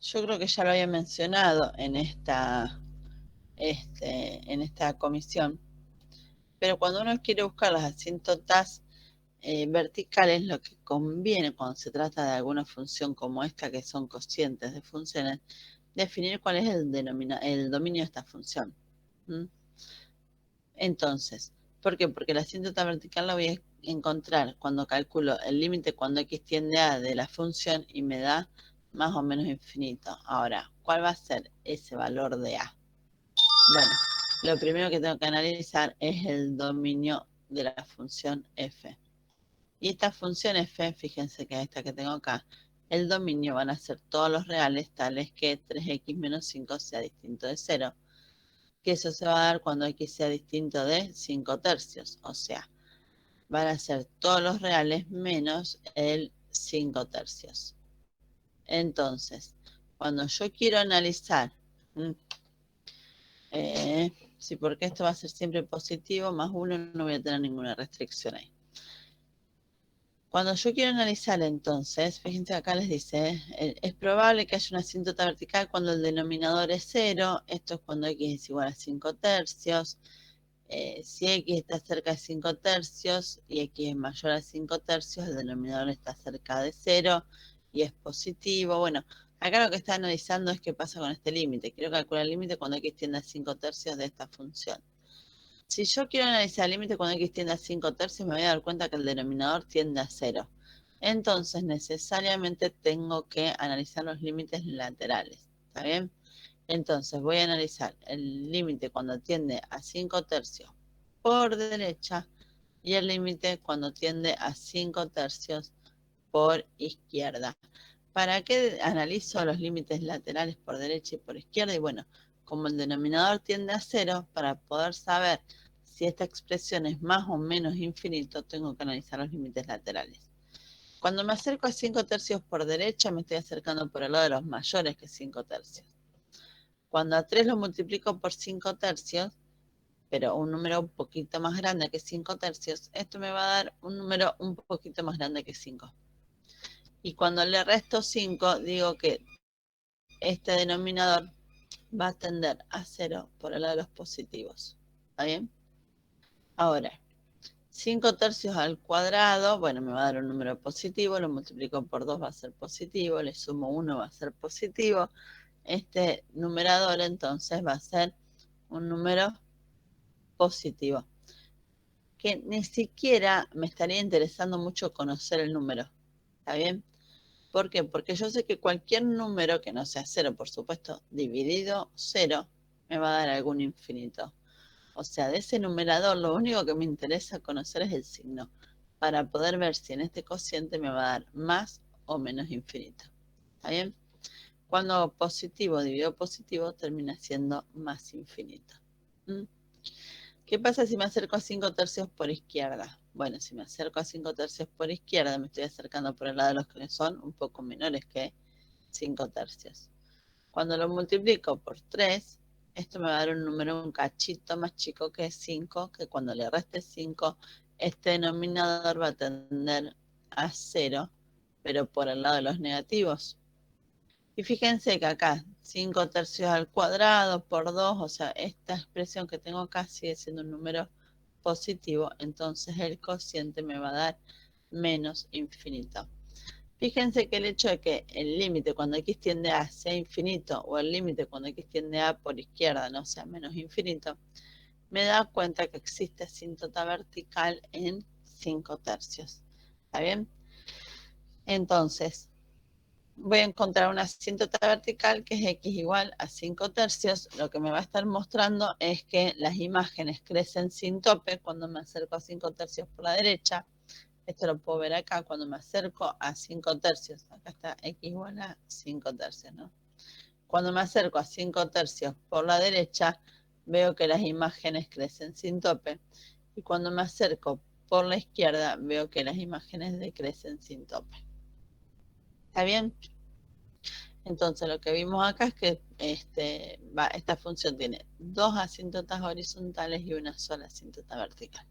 Speaker 1: Yo creo que ya lo había mencionado en esta comisión, pero cuando uno quiere buscar las asíntotas verticales, lo que conviene cuando se trata de alguna función como esta, que son cocientes de funciones, definir cuál es el dominio de esta función. Entonces, ¿Por qué? Porque la asíntota vertical la voy a encontrar cuando calculo el límite cuando x tiende a de la función y me da más o menos infinito. Ahora, ¿cuál va a ser ese valor de a? Bueno, lo primero que tengo que analizar es el dominio de la función f. Y esta función f, fíjense que esta que tengo acá, el dominio van a ser todos los reales tales que 3x menos 5 sea distinto de 0. Que eso se va a dar cuando x sea distinto de 5 tercios. O sea, van a ser todos los reales menos el 5 tercios. Entonces, cuando yo quiero analizar, sí, porque esto va a ser siempre positivo, más 1, no voy a tener ninguna restricción ahí. Cuando yo quiero analizar entonces, fíjense acá les dice, es probable que haya una asíntota vertical cuando el denominador es 0, esto es cuando x es igual a 5 tercios, si x está cerca de 5 tercios y x es mayor a 5 tercios, el denominador está cerca de 0 y es positivo. Bueno, acá lo que está analizando es qué pasa con este límite. Quiero calcular el límite cuando x tiende a 5 tercios de esta función. Si yo quiero analizar el límite cuando x tiende a 5 tercios, me voy a dar cuenta que el denominador tiende a 0. Entonces, necesariamente tengo que analizar los límites laterales. ¿Está bien? Entonces, voy a analizar el límite cuando tiende a 5 tercios por derecha y el límite cuando tiende a 5 tercios por izquierda. ¿Para qué analizo los límites laterales por derecha y por izquierda? Y bueno, como el denominador tiende a 0, para poder saber si esta expresión es más o menos infinito, tengo que analizar los límites laterales. Cuando me acerco a 5 tercios por derecha, me estoy acercando por el lado de los mayores que 5 tercios. Cuando a 3 lo multiplico por 5 tercios, pero un número un poquito más grande que 5 tercios, esto me va a dar un número un poquito más grande que 5. Y cuando le resto 5, digo que este denominador va a tender a 0 por el lado de los positivos. ¿Está bien? Ahora, 5 tercios al cuadrado, bueno, me va a dar un número positivo, lo multiplico por 2 va a ser positivo, le sumo 1 va a ser positivo. Este numerador entonces va a ser un número positivo. Que ni siquiera me estaría interesando mucho conocer el número. ¿Está bien? ¿Por qué? Porque yo sé que cualquier número que no sea 0, por supuesto, dividido 0, me va a dar algún infinito. O sea, de ese numerador lo único que me interesa conocer es el signo, para poder ver si en este cociente me va a dar más o menos infinito. ¿Está bien? Cuando positivo dividido positivo termina siendo más infinito. ¿Qué pasa si me acerco a 5 tercios por izquierda? Bueno, si me acerco a 5 tercios por izquierda, me estoy acercando por el lado de los que son un poco menores que 5 tercios. Cuando lo multiplico por 3, esto me va a dar un número un cachito más chico que 5, que cuando le reste 5, este denominador va a tender a 0, pero por el lado de los negativos. Y fíjense que acá 5 tercios al cuadrado por 2, o sea, esta expresión que tengo acá sigue siendo un número positivo, entonces el cociente me va a dar menos infinito. Fíjense que el hecho de que el límite cuando x tiende a sea infinito o el límite cuando x tiende a por izquierda no sea menos infinito, me da cuenta que existe asíntota vertical en 5 tercios. ¿Está bien? Entonces, voy a encontrar una asíntota vertical que es x igual a 5 tercios. Lo que me va a estar mostrando es que las imágenes crecen sin tope cuando me acerco a 5 tercios por la derecha. Esto lo puedo ver acá cuando me acerco a 5 tercios. Acá está x igual a 5 tercios, ¿no? Cuando me acerco a 5 tercios por la derecha, veo que las imágenes crecen sin tope. Y cuando me acerco por la izquierda, veo que las imágenes decrecen sin tope. ¿Está bien? Entonces lo que vimos acá es que esta función tiene dos asíntotas horizontales y una sola asíntota vertical.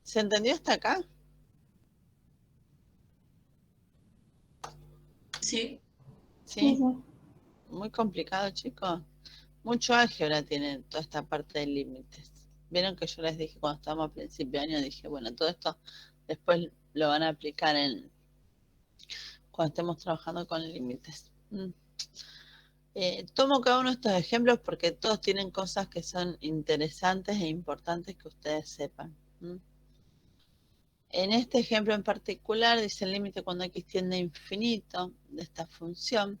Speaker 1: ¿Se entendió hasta acá?
Speaker 5: Sí.
Speaker 3: Sí,
Speaker 1: ¿Sí?
Speaker 3: sí.
Speaker 1: Muy complicado, chicos. Mucho álgebra tiene toda esta parte de límites. Vieron que yo les dije cuando estábamos a principio de año, dije, bueno, todo esto después lo van a aplicar cuando estemos trabajando con límites. Tomo cada uno de estos ejemplos porque todos tienen cosas que son interesantes e importantes que ustedes sepan. En este ejemplo en particular dice el límite cuando x tiende a infinito de esta función.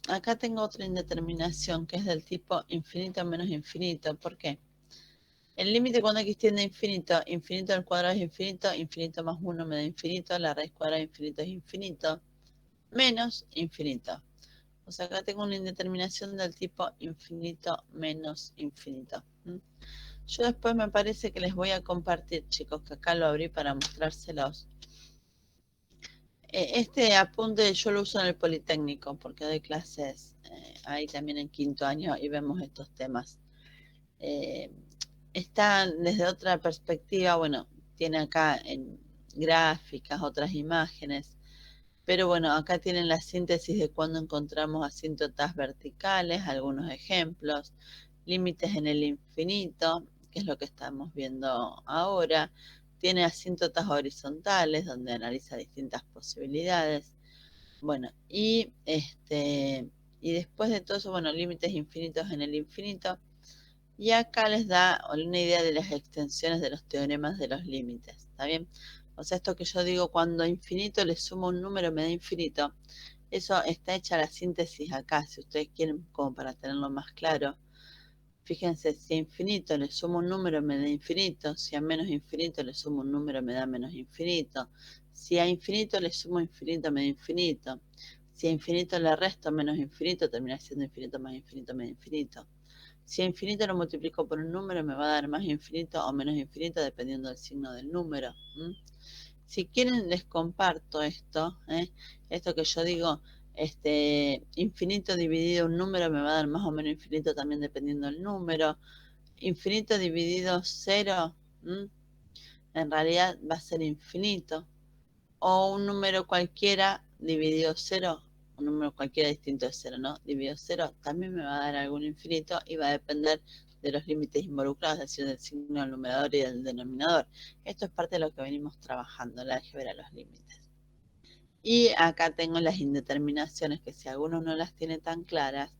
Speaker 1: Acá tengo otra indeterminación que es del tipo infinito menos infinito. ¿Por qué? El límite cuando x tiende a infinito, infinito al cuadrado es infinito, infinito más 1 me da infinito, la raíz cuadrada de infinito es infinito, menos infinito. O sea, acá tengo una indeterminación del tipo infinito menos infinito. Yo después me parece que les voy a compartir, chicos, que acá lo abrí para mostrárselos. Este apunte yo lo uso en el Politécnico porque doy clases ahí también en quinto año y vemos estos temas. Está desde otra perspectiva, bueno, tiene acá en gráficas, otras imágenes, pero bueno, acá tienen la síntesis de cuando encontramos asíntotas verticales, algunos ejemplos, límites en el infinito, que es lo que estamos viendo ahora, tiene asíntotas horizontales, donde analiza distintas posibilidades, bueno, y después de todo eso, bueno, límites infinitos en el infinito, y acá les da una idea de las extensiones de los teoremas de los límites, ¿está bien? O sea, esto que yo digo, cuando a infinito le sumo un número me da infinito, eso está hecha la síntesis acá, si ustedes quieren, como para tenerlo más claro. Fíjense, si a infinito le sumo un número me da infinito, si a menos infinito le sumo un número me da menos infinito, si a infinito le sumo infinito me da infinito, si a infinito le resto menos infinito termina siendo infinito más infinito me da infinito. Si a infinito lo multiplico por un número, me va a dar más infinito o menos infinito dependiendo del signo del número. Si quieren, les comparto esto. Esto que yo digo, infinito dividido un número me va a dar más o menos infinito también dependiendo del número. Infinito dividido 0, en realidad va a ser infinito. O un número cualquiera dividido 0, un número cualquiera distinto de 0, ¿no? Dividido 0 también me va a dar algún infinito y va a depender de los límites involucrados, es decir, del signo del numerador y del denominador. Esto es parte de lo que venimos trabajando, la álgebra de los límites. Y acá tengo las indeterminaciones, que si alguno no las tiene tan claras,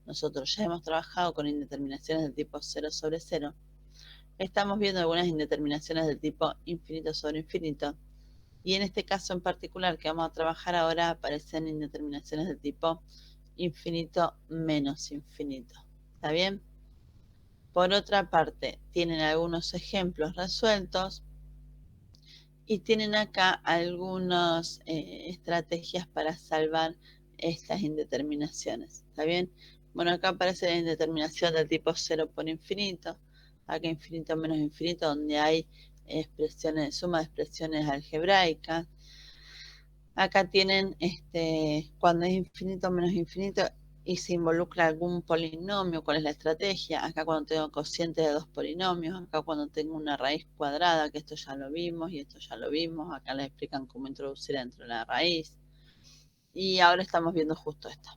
Speaker 1: nosotros ya hemos trabajado con indeterminaciones del tipo 0 sobre 0. Estamos viendo algunas indeterminaciones del tipo infinito sobre infinito. Y en este caso en particular que vamos a trabajar ahora aparecen indeterminaciones de tipo infinito menos infinito. ¿Está bien? Por otra parte, tienen algunos ejemplos resueltos y tienen acá algunas estrategias para salvar estas indeterminaciones. ¿Está bien? Bueno, acá aparece la indeterminación del tipo 0 por infinito. Acá infinito menos infinito, donde hay expresiones, suma de expresiones algebraicas. Acá tienen cuando es infinito menos infinito y se involucra algún polinomio, ¿cuál es la estrategia? Acá cuando tengo cocientes de dos polinomios, acá cuando tengo una raíz cuadrada, que esto ya lo vimos y esto ya lo vimos, acá les explican cómo introducir dentro de la raíz. Y ahora estamos viendo justo esto.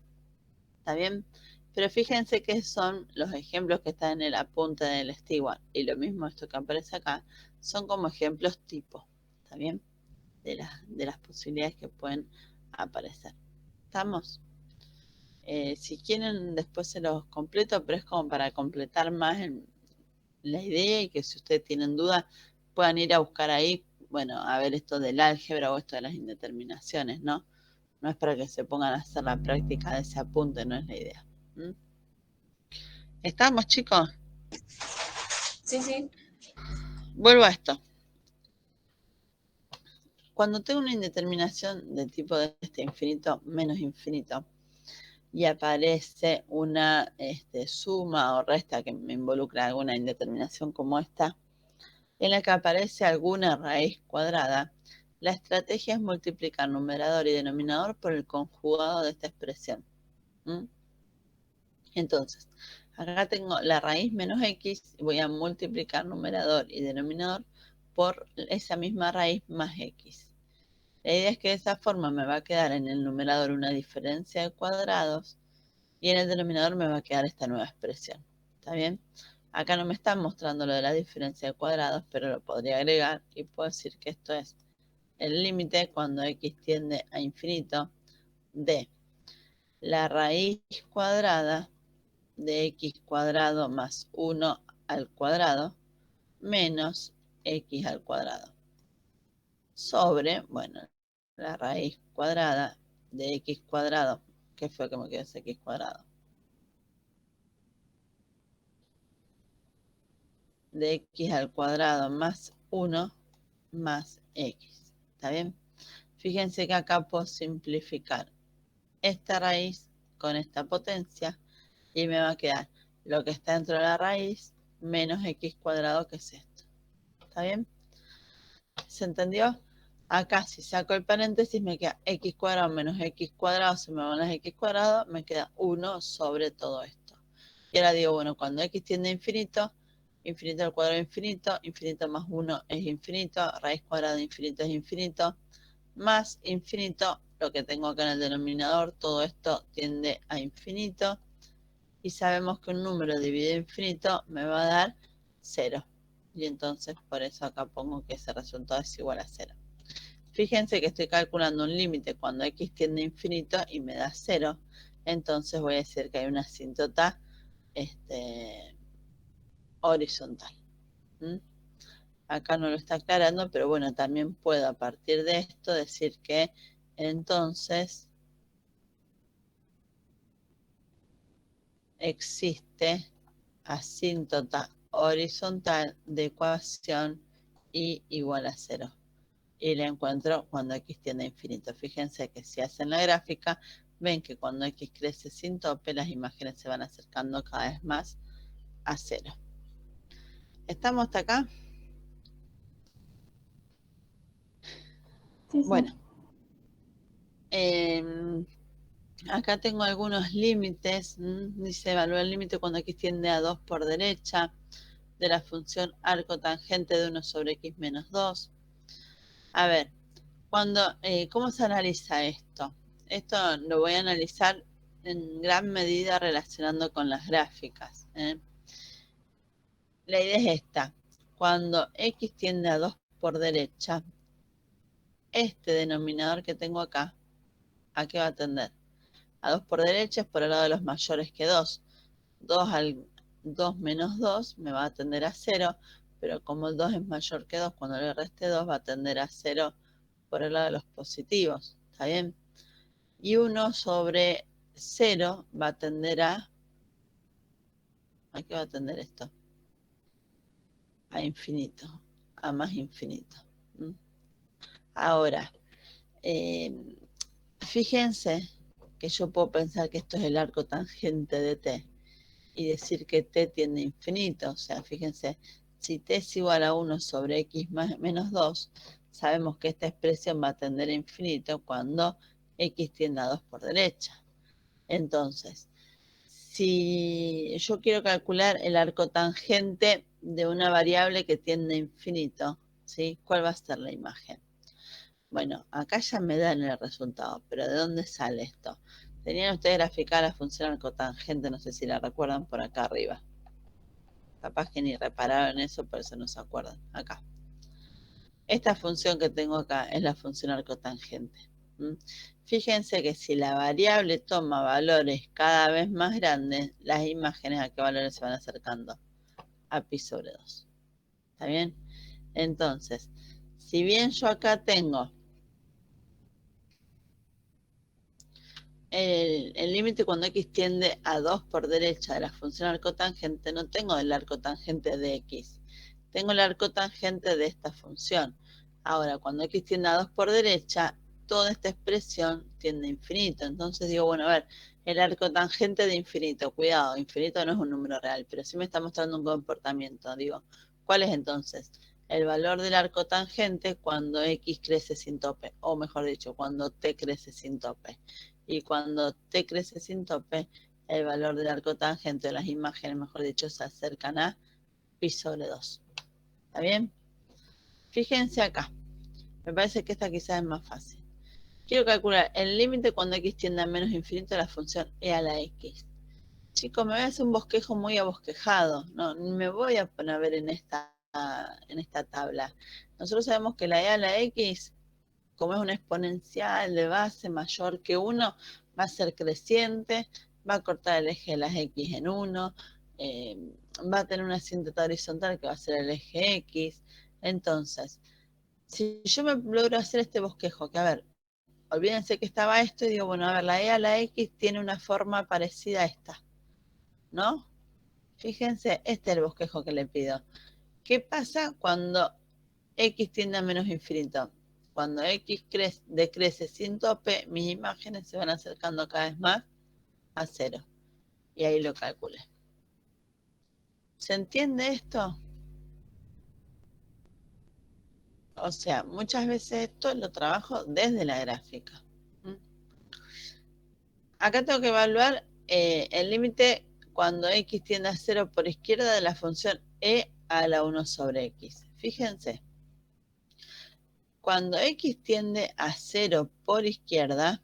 Speaker 1: ¿Está bien? Pero fíjense que son los ejemplos que están en el apunte del Stewart. Y lo mismo esto que aparece acá, son como ejemplos tipo. ¿Está bien? De las posibilidades que pueden aparecer. ¿Estamos? Si quieren después se los completo, pero es como para completar más la idea y que si ustedes tienen dudas puedan ir a buscar ahí, bueno, a ver esto del álgebra o esto de las indeterminaciones, ¿no? No es para que se pongan a hacer la práctica de ese apunte, no es la idea. ¿Estamos, chicos?
Speaker 5: Sí, sí.
Speaker 1: Vuelvo a esto. Cuando tengo una indeterminación del tipo de infinito menos infinito y aparece una suma o resta que me involucra alguna indeterminación como esta, en la que aparece alguna raíz cuadrada, la estrategia es multiplicar numerador y denominador por el conjugado de esta expresión. Entonces, acá tengo la raíz menos x y voy a multiplicar numerador y denominador por esa misma raíz más x. La idea es que de esa forma me va a quedar en el numerador una diferencia de cuadrados y en el denominador me va a quedar esta nueva expresión. ¿Está bien? Acá no me están mostrando lo de la diferencia de cuadrados, pero lo podría agregar y puedo decir que esto es el límite cuando x tiende a infinito de la raíz cuadrada de x cuadrado más 1 al cuadrado menos x al cuadrado sobre, bueno, la raíz cuadrada de x cuadrado, ¿qué fue que me quedó ese x cuadrado? De x al cuadrado más 1 más x, ¿está bien? Fíjense que acá puedo simplificar esta raíz con esta potencia y me va a quedar lo que está dentro de la raíz menos x cuadrado, que es esto. ¿Está bien? ¿Se entendió? Acá si saco el paréntesis me queda x cuadrado menos x cuadrado, se me van las x cuadrado, me queda 1 sobre todo esto. Y ahora digo, bueno, cuando x tiende a infinito, infinito al cuadrado infinito, infinito más 1 es infinito, raíz cuadrada de infinito es infinito, más infinito, lo que tengo acá en el denominador, todo esto tiende a infinito, y sabemos que un número dividido infinito me va a dar 0. Y entonces por eso acá pongo que ese resultado es igual a 0. Fíjense que estoy calculando un límite cuando x tiende a infinito y me da 0. Entonces voy a decir que hay una asíntota horizontal. Acá no lo está aclarando, pero bueno, también puedo a partir de esto decir que entonces existe asíntota horizontal de ecuación y igual a 0. Y la encuentro cuando x tiende a infinito. Fíjense que si hacen la gráfica, ven que cuando x crece sin tope, las imágenes se van acercando cada vez más a 0. ¿Estamos hasta acá?
Speaker 3: Sí, sí.
Speaker 1: Bueno. Acá tengo algunos límites. Dice, evalúa el límite cuando x tiende a 2 por derecha de la función arco tangente de 1 sobre x menos 2. A ver, ¿cómo se analiza esto? Esto lo voy a analizar en gran medida relacionando con las gráficas. La idea es esta. Cuando x tiende a 2 por derecha, este denominador que tengo acá, ¿a qué va a tender? A 2 por derecha es por el lado de los mayores que 2. 2 menos 2 me va a tender a 0, pero como el 2 es mayor que 2, cuando le reste 2 va a tender a 0 por el lado de los positivos. ¿Está bien? Y 1 sobre 0 va a tender ¿a qué va a tender esto? A infinito, a más infinito. Ahora, fíjense que yo puedo pensar que esto es el arco tangente de t y decir que t tiende a infinito. O sea, fíjense, si t es igual a 1 sobre x menos 2, sabemos que esta expresión va a tender a infinito cuando x tiende a 2 por derecha. Entonces, si yo quiero calcular el arco tangente de una variable que tiende a infinito, ¿sí? ¿Cuál va a ser la imagen? Bueno, acá ya me dan el resultado, pero ¿de dónde sale esto? Tenían ustedes graficada la función arcotangente, no sé si la recuerdan, por acá arriba. Capaz que ni repararon eso, por eso no se acuerdan. Acá. Esta función que tengo acá es la función arcotangente. Fíjense que si la variable toma valores cada vez más grandes, las imágenes a qué valores se van acercando. A pi sobre 2. ¿Está bien? Entonces, si bien yo acá tengo el límite cuando x tiende a 2 por derecha de la función arcotangente, no tengo el arcotangente de x, tengo el arcotangente de esta función. Ahora, cuando x tiende a 2 por derecha, toda esta expresión tiende a infinito. Entonces digo, bueno, a ver, el arcotangente de infinito, cuidado, infinito no es un número real, pero sí me está mostrando un comportamiento. Digo, ¿cuál es entonces? El valor del arcotangente cuando x crece sin tope, o mejor dicho, cuando t crece sin tope. Y cuando t crece sin tope, el valor del arcotangente de las imágenes, mejor dicho, se acercan a pi sobre 2. ¿Está bien? Fíjense acá. Me parece que esta quizás es más fácil. Quiero calcular el límite cuando x tiende a menos infinito de la función e a la x. Chicos, me voy a hacer un bosquejo muy abosquejado. No me voy a poner a ver en esta tabla. Nosotros sabemos que la e a la x como es una exponencial de base mayor que 1, va a ser creciente, va a cortar el eje de las X en 1, va a tener una asíntota horizontal que va a ser el eje X. Entonces, si yo me logro hacer este bosquejo, que a ver, olvídense que estaba esto y digo, bueno, a ver, la E a la X tiene una forma parecida a esta, ¿no? Fíjense, este es el bosquejo que le pido. ¿Qué pasa cuando X tiende a menos infinito? Cuando X decrece sin tope, mis imágenes se van acercando cada vez más a 0. Y ahí lo calculé. ¿Se entiende esto? O sea, muchas veces esto lo trabajo desde la gráfica. Acá tengo que evaluar el límite cuando X tiende a 0 por izquierda de la función E a la 1 sobre X. Fíjense. Cuando X tiende a 0 por izquierda,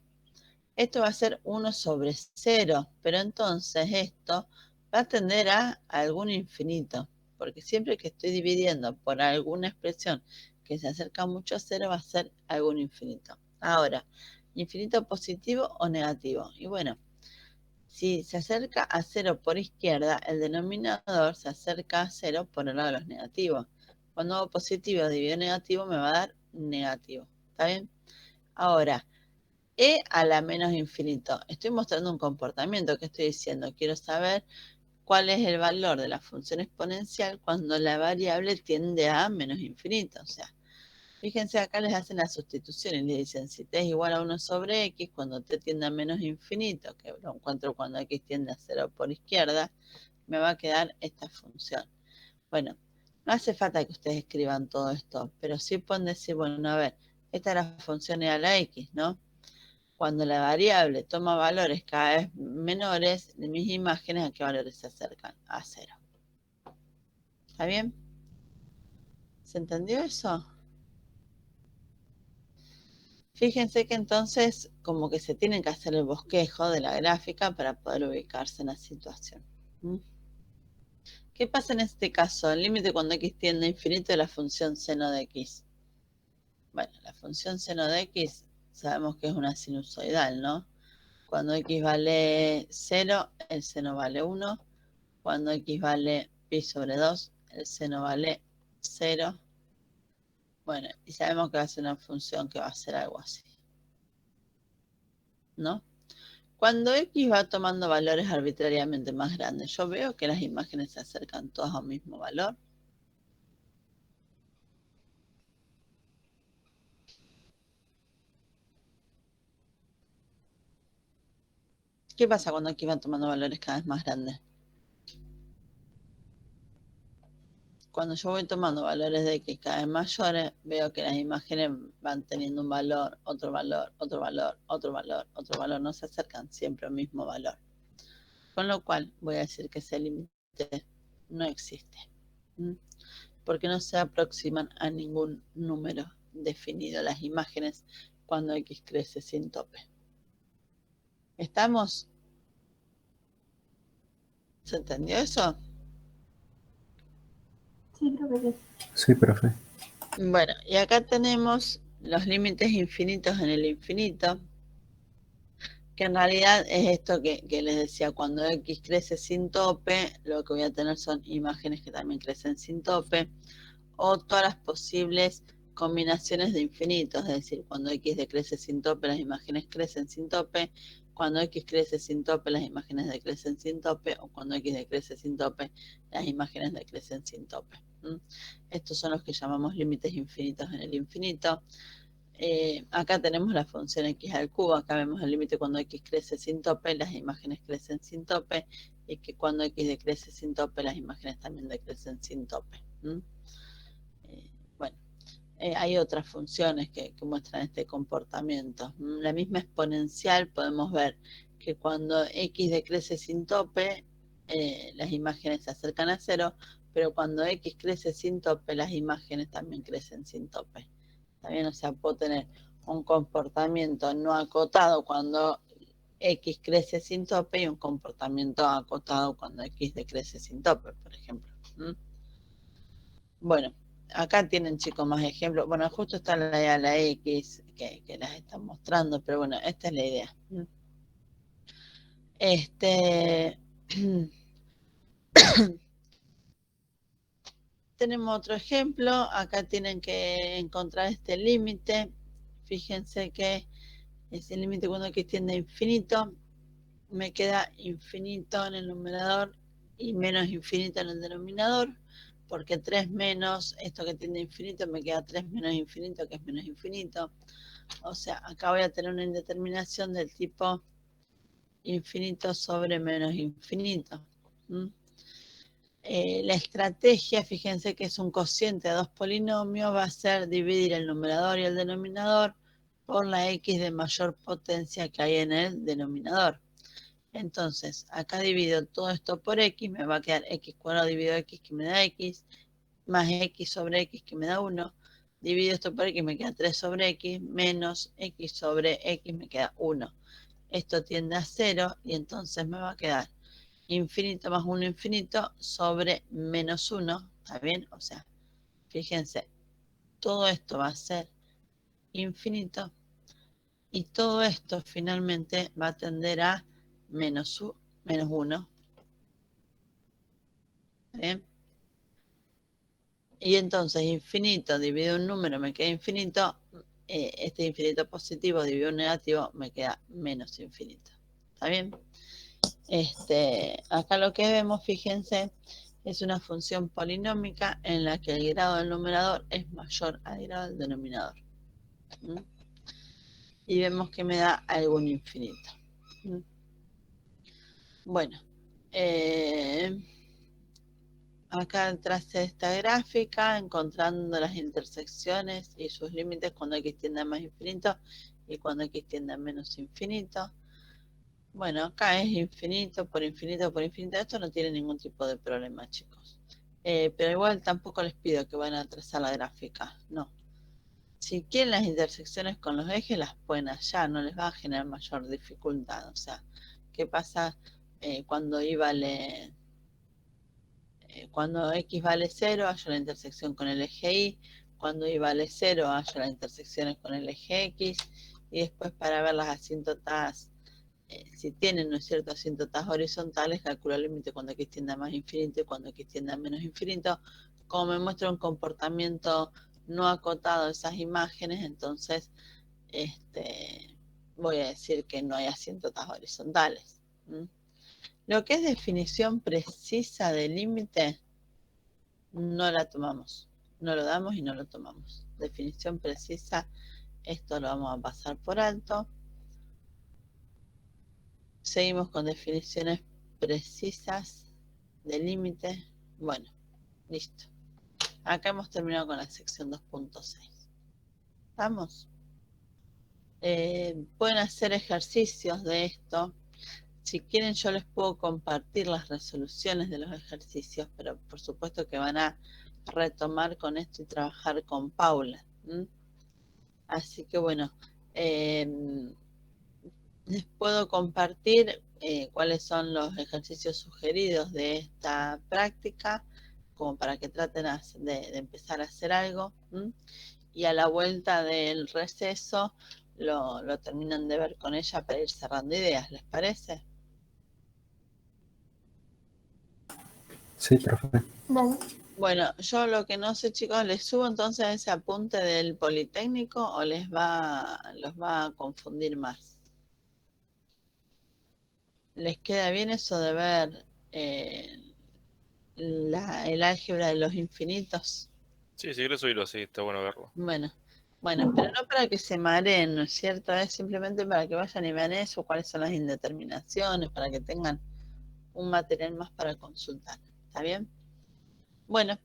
Speaker 1: esto va a ser 1 sobre 0, pero entonces esto va a tender a algún infinito, porque siempre que estoy dividiendo por alguna expresión que se acerca mucho a 0, va a ser algún infinito. Ahora, infinito positivo o negativo. Y bueno, si se acerca a 0 por izquierda, el denominador se acerca a 0 por el lado de los negativos. Cuando hago positivo divido negativo, me va a dar negativo. ¿Está bien? Ahora, E a la menos infinito. Estoy mostrando un comportamiento que estoy diciendo. Quiero saber cuál es el valor de la función exponencial cuando la variable tiende a menos infinito. O sea, fíjense, acá les hacen la sustitución y les dicen, si t es igual a 1 sobre x, cuando t tiende a menos infinito, que lo encuentro cuando x tiende a 0 por izquierda, me va a quedar esta función. Bueno, no hace falta que ustedes escriban todo esto, pero sí pueden decir, bueno, a ver, esta es la función e a la x, ¿no? Cuando la variable toma valores cada vez menores, de mis imágenes, ¿a qué valores se acercan? A 0. ¿Está bien? ¿Se entendió eso? Fíjense que entonces como que se tiene que hacer el bosquejo de la gráfica para poder ubicarse en la situación. ¿Qué pasa en este caso? El límite cuando x tiende a infinito de la función seno de x. Bueno, la función seno de x sabemos que es una sinusoidal, ¿no? Cuando x vale 0, el seno vale 1. Cuando x vale pi sobre 2, el seno vale 0. Bueno, y sabemos que va a ser una función que va a ser algo así, ¿no? Cuando x va tomando valores arbitrariamente más grandes, yo veo que las imágenes se acercan todas a un mismo valor. ¿Qué pasa cuando x va tomando valores cada vez más grandes? Cuando yo voy tomando valores de x cada vez mayores, veo que las imágenes van teniendo un valor, otro valor, otro valor, otro valor, otro valor. No se acercan siempre al mismo valor. Con lo cual voy a decir que ese límite no existe. Porque no se aproximan a ningún número definido las imágenes cuando x crece sin tope. ¿Estamos? ¿Se entendió eso?
Speaker 3: Sí, creo que sí.
Speaker 6: Sí, profe.
Speaker 1: Bueno, y acá tenemos los límites infinitos en el infinito, que en realidad es esto que les decía, cuando x crece sin tope, lo que voy a tener son imágenes que también crecen sin tope, o todas las posibles combinaciones de infinitos, es decir, cuando x decrece sin tope, las imágenes crecen sin tope, cuando x crece sin tope, las imágenes decrecen sin tope, o cuando x decrece sin tope, las imágenes decrecen sin tope. Estos son los que llamamos límites infinitos en el infinito. Acá tenemos la función x al cubo, acá vemos el límite cuando x crece sin tope, las imágenes crecen sin tope, y que cuando x decrece sin tope, las imágenes también decrecen sin tope. Bueno, hay otras funciones que muestran este comportamiento. La misma exponencial podemos ver que cuando x decrece sin tope, las imágenes se acercan a 0, pero cuando x crece sin tope, las imágenes también crecen sin tope. También, o sea, puedo tener un comportamiento no acotado cuando x crece sin tope y un comportamiento acotado cuando x decrece sin tope, por ejemplo. Bueno, acá tienen, chicos, más ejemplos. Bueno, justo está la X que las están mostrando, pero bueno, esta es la idea. Tenemos otro ejemplo. Acá tienen que encontrar este límite. Fíjense que ese límite cuando x tiende a infinito, me queda infinito en el numerador y menos infinito en el denominador, porque 3 menos esto que tiende a infinito me queda 3 menos infinito, que es menos infinito. O sea, acá voy a tener una indeterminación del tipo infinito sobre menos infinito. La estrategia, fíjense que es un cociente de dos polinomios, va a ser dividir el numerador y el denominador por la x de mayor potencia que hay en el denominador. Entonces, acá divido todo esto por x, me va a quedar x cuadrado dividido x que me da x, más x sobre x que me da 1. Divido esto por x, me queda 3 sobre x, menos x sobre x me queda 1. Esto tiende a 0 y entonces me va a quedar infinito más 1 infinito sobre menos 1. ¿Está bien? O sea, fíjense, todo esto va a ser infinito y todo esto finalmente va a tender a menos 1. ¿Bien? Y entonces infinito dividido un número me queda infinito. Este infinito positivo dividido un negativo me queda menos infinito. ¿Está bien? Acá lo que vemos, fíjense, es una función polinómica en la que el grado del numerador es mayor al grado del denominador. Y vemos que me da algún infinito. Bueno, acá trace esta gráfica, encontrando las intersecciones y sus límites cuando x tiende a más infinito y cuando x tiende a menos infinito. Bueno, acá es infinito por infinito por infinito. Esto no tiene ningún tipo de problema, chicos. Pero igual tampoco les pido que vayan a trazar la gráfica. No. Si quieren las intersecciones con los ejes, las pueden allá. No les va a generar mayor dificultad. O sea, ¿qué pasa cuando y vale... cuando x vale 0, hallo la intersección con el eje y. Cuando y vale 0, hallo las intersecciones con el eje x. Y después para ver las asíntotas... si tienen, ¿no es cierto?, asíntotas horizontales, calculo el límite cuando x tiende a más infinito y cuando x tiende a menos infinito. Como me muestra un comportamiento no acotado de esas imágenes, entonces voy a decir que no hay asíntotas horizontales. Lo que es definición precisa de límite, no la tomamos. No lo damos y no lo tomamos. Definición precisa, esto lo vamos a pasar por alto. Seguimos con definiciones precisas de límite. Bueno, listo. Acá hemos terminado con la sección 2.6. ¿Vamos? Pueden hacer ejercicios de esto. Si quieren yo les puedo compartir las resoluciones de los ejercicios, pero por supuesto que van a retomar con esto y trabajar con Paula. Así que bueno, les puedo compartir cuáles son los ejercicios sugeridos de esta práctica, como para que traten de empezar a hacer algo. Y a la vuelta del receso lo terminan de ver con ella para ir cerrando ideas, ¿les parece?
Speaker 6: Sí, profe.
Speaker 3: Dale.
Speaker 1: Bueno, yo lo que no sé, chicos, ¿les subo entonces ese apunte del Politécnico o los va a confundir más? ¿Les queda bien eso de ver el álgebra de los infinitos?
Speaker 2: Sí, si querés oírlo así, está bueno verlo.
Speaker 1: Bueno, pero no para que se mareen, ¿no es cierto? Es simplemente para que vayan y vean eso, cuáles son las indeterminaciones, para que tengan un material más para consultar. ¿Está bien? Bueno,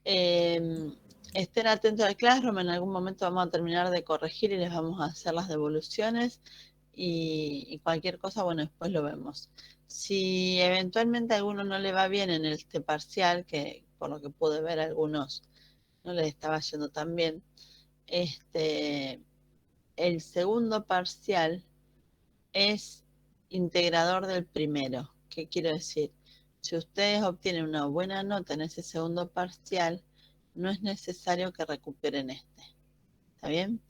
Speaker 1: estén atentos al Classroom, en algún momento vamos a terminar de corregir y les vamos a hacer las devoluciones y cualquier cosa, bueno, después lo vemos. Si eventualmente a alguno no le va bien en este parcial, que por lo que pude ver a algunos no les estaba yendo tan bien, el segundo parcial es integrador del primero. ¿Qué quiero decir? Si ustedes obtienen una buena nota en ese segundo parcial, no es necesario que recuperen este. ¿Está bien?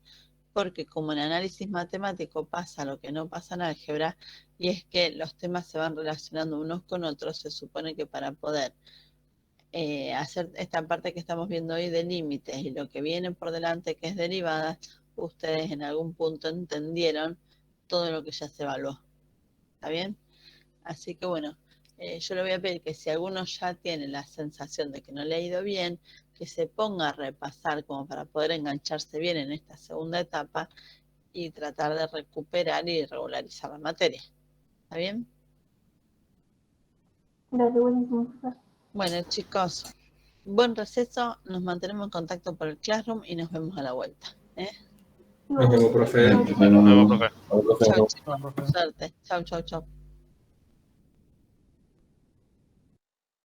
Speaker 1: Porque como en análisis matemático pasa lo que no pasa en álgebra, y es que los temas se van relacionando unos con otros, se supone que para poder hacer esta parte que estamos viendo hoy de límites y lo que viene por delante que es derivadas, ustedes en algún punto entendieron todo lo que ya se evaluó. ¿Está bien? Así que bueno, yo le voy a pedir que si alguno ya tiene la sensación de que no le ha ido bien, que se ponga a repasar como para poder engancharse bien en esta segunda etapa y tratar de recuperar y regularizar la materia. ¿Está bien?
Speaker 3: Gracias, buenísimo, profesor.
Speaker 1: Bueno, chicos, buen receso, nos mantenemos en contacto por el Classroom y nos vemos a la vuelta.
Speaker 7: Nos vemos, profe.
Speaker 2: Nos vemos, profe.
Speaker 1: Chau, chicos. Suerte. Chau, chau, chau.